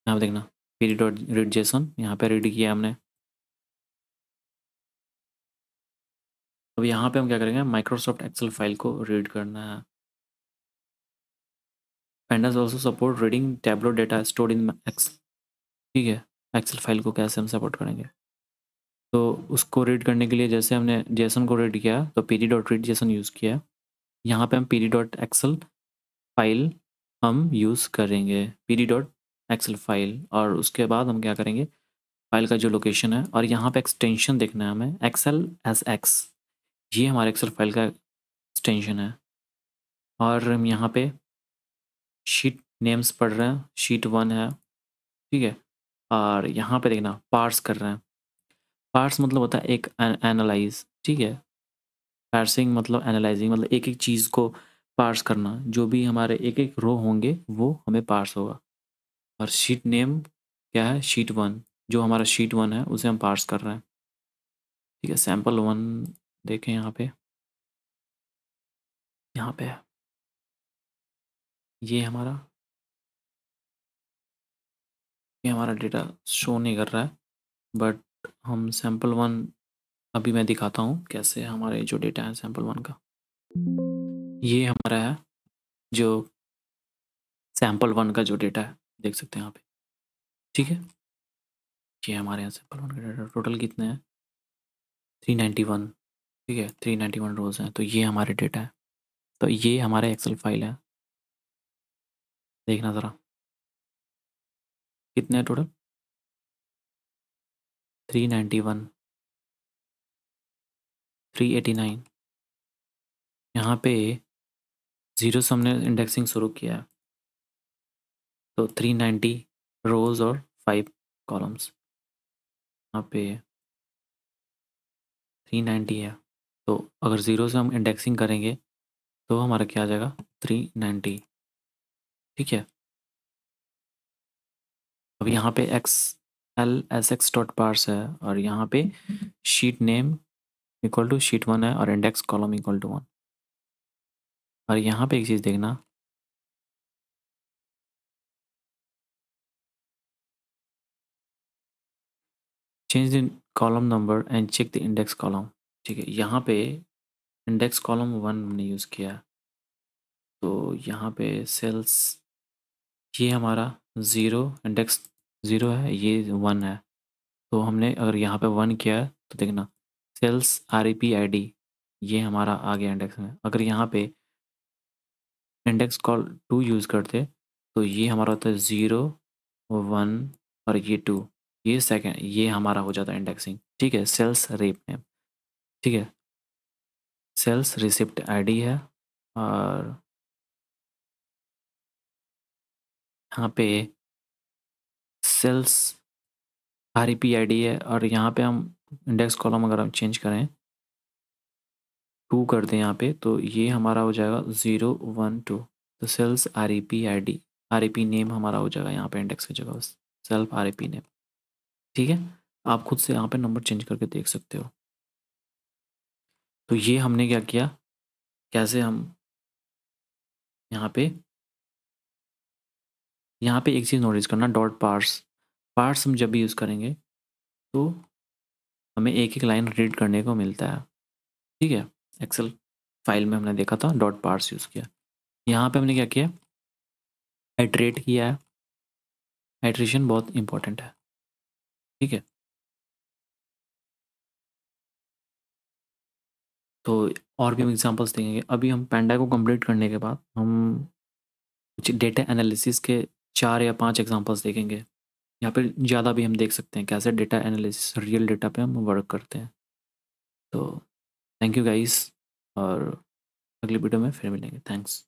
यहाँ पे देखना पी डॉट रीड जेसन, यहाँ पे रीड किया हमने। अब यहाँ पे हम क्या करेंगे, माइक्रोसॉफ्ट एक्सेल फाइल को रीड करना है। Pandas also support reading tabular data stored in Excel. ठीक है, एक्सेल फाइल को कैसे हम सपोर्ट करेंगे, तो उसको रीड करने के लिए जैसे हमने जेसन को रीड किया तो p d dot read JSON use किया। यहाँ पे हम p d dot Excel file हम यूज़ करेंगे, p d dot Excel file, और उसके बाद हम क्या करेंगे, फाइल का जो लोकेशन है, और यहाँ पे एक्सटेंशन देखना है हमें, एक्सेल एस एक्स, ये हमारे एक्सेल फाइल का एक्सटेंशन है। और हम यहाँ पे शीट नेम्स पढ़ रहे हैं, शीट 1 है। ठीक है, और यहाँ पे देखना पार्स कर रहे हैं। पार्स मतलब होता है एक एनालाइज। ठीक है, पार्सिंग मतलब एनालाइजिंग, मतलब एक एक चीज़ को पार्स करना। जो भी हमारे एक एक रो होंगे वो हमें पार्स होगा। और शीट नेम क्या है, शीट 1, जो हमारा शीट 1 है उसे हम पार्स कर रहे हैं। ठीक है, सैम्पल 1 देखें यहाँ पे है, ये हमारा ये हमारा डेटा शो नहीं कर रहा है, बट हम सैम्पल वन अभी मैं दिखाता हूँ कैसे हमारे जो डेटा है सैम्पल वन का। ये हमारा है जो सैम्पल वन का जो डेटा है, देख सकते हैं यहाँ पे, ठीक है। ये हमारे यहाँ सैम्पल वन का डेटा टोटल कितने हैं, 391, ठीक है, 391 रोज हैं। तो ये हमारे डेटा है, तो ये हमारे एक्सेल फाइल है, देखना ज़रा कितने हैं टोटल, 391, 389। यहाँ पे जीरो से हमने इंडेक्सिंग शुरू किया है, तो 390 रोज और 5 कॉलम्स। यहाँ पे 390 है, तो अगर ज़ीरो से हम इंडेक्सिंग करेंगे तो हमारा क्या आ जाएगा, 390, ठीक है। अब यहाँ पे x l s x dot parse है, और यहाँ पे sheet name equal to sheet one है, और index column equal to one. और यहाँ पे एक चीज़ देखना, change the column number and check the index column, ठीक है। यहाँ पे इंडेक्स कॉलम वन हमने यूज़ किया, तो यहाँ पे सेल्स, ये हमारा ज़ीरो, इंडेक्स ज़ीरो है, ये वन है। तो हमने अगर यहाँ पे वन किया है तो देखना sales R E P I D, ये हमारा आ गया इंडेक्स में। अगर यहाँ पे इंडेक्स कॉल टू यूज़ करते तो ये हमारा होता है ज़ीरो, वन, और ये टू, ये सेकेंड, ये हमारा हो जाता है इंडेक्सिंग, ठीक है। सेल्स रेप नेम, ठीक है, सेल्स रिसिप्ट आईडी है, और यहाँ पे sales R E P I D है, और यहाँ पे हम इंडेक्स कॉलम अगर हम चेंज करें, टू कर दें यहाँ पे, तो ये हमारा हो जाएगा ज़ीरो, वन, टू। तो sales R E P I D, R E P name हमारा हो जाएगा यहाँ पे इंडेक्स की जगह self R E P name, ठीक है। आप खुद से यहाँ पे नंबर चेंज करके देख सकते हो। तो ये हमने क्या किया, कैसे हम यहाँ पे एक चीज़ नोटिस करना, डॉट पार्स, पार्स हम जब भी यूज़ करेंगे तो हमें एक एक लाइन रीड करने को मिलता है, ठीक है। एक्सेल फाइल में हमने देखा था डॉट पार्स यूज़ किया, यहाँ पे हमने क्या किया, आइट्रेट किया है। आइट्रेशन बहुत इंपॉर्टेंट है, ठीक है। तो और भी हम एग्जांपल्स देखेंगे। अभी हम पैंडा को कंप्लीट करने के बाद हम कुछ डेटा एनालिसिस के 4 या 5 एग्जांपल्स देखेंगे। यहाँ पे ज़्यादा भी हम देख सकते हैं कैसे डेटा एनालिसिस रियल डेटा पे हम वर्क करते हैं। तो थैंक यू गाइस, और अगली वीडियो में फिर मिलेंगे। थैंक्स।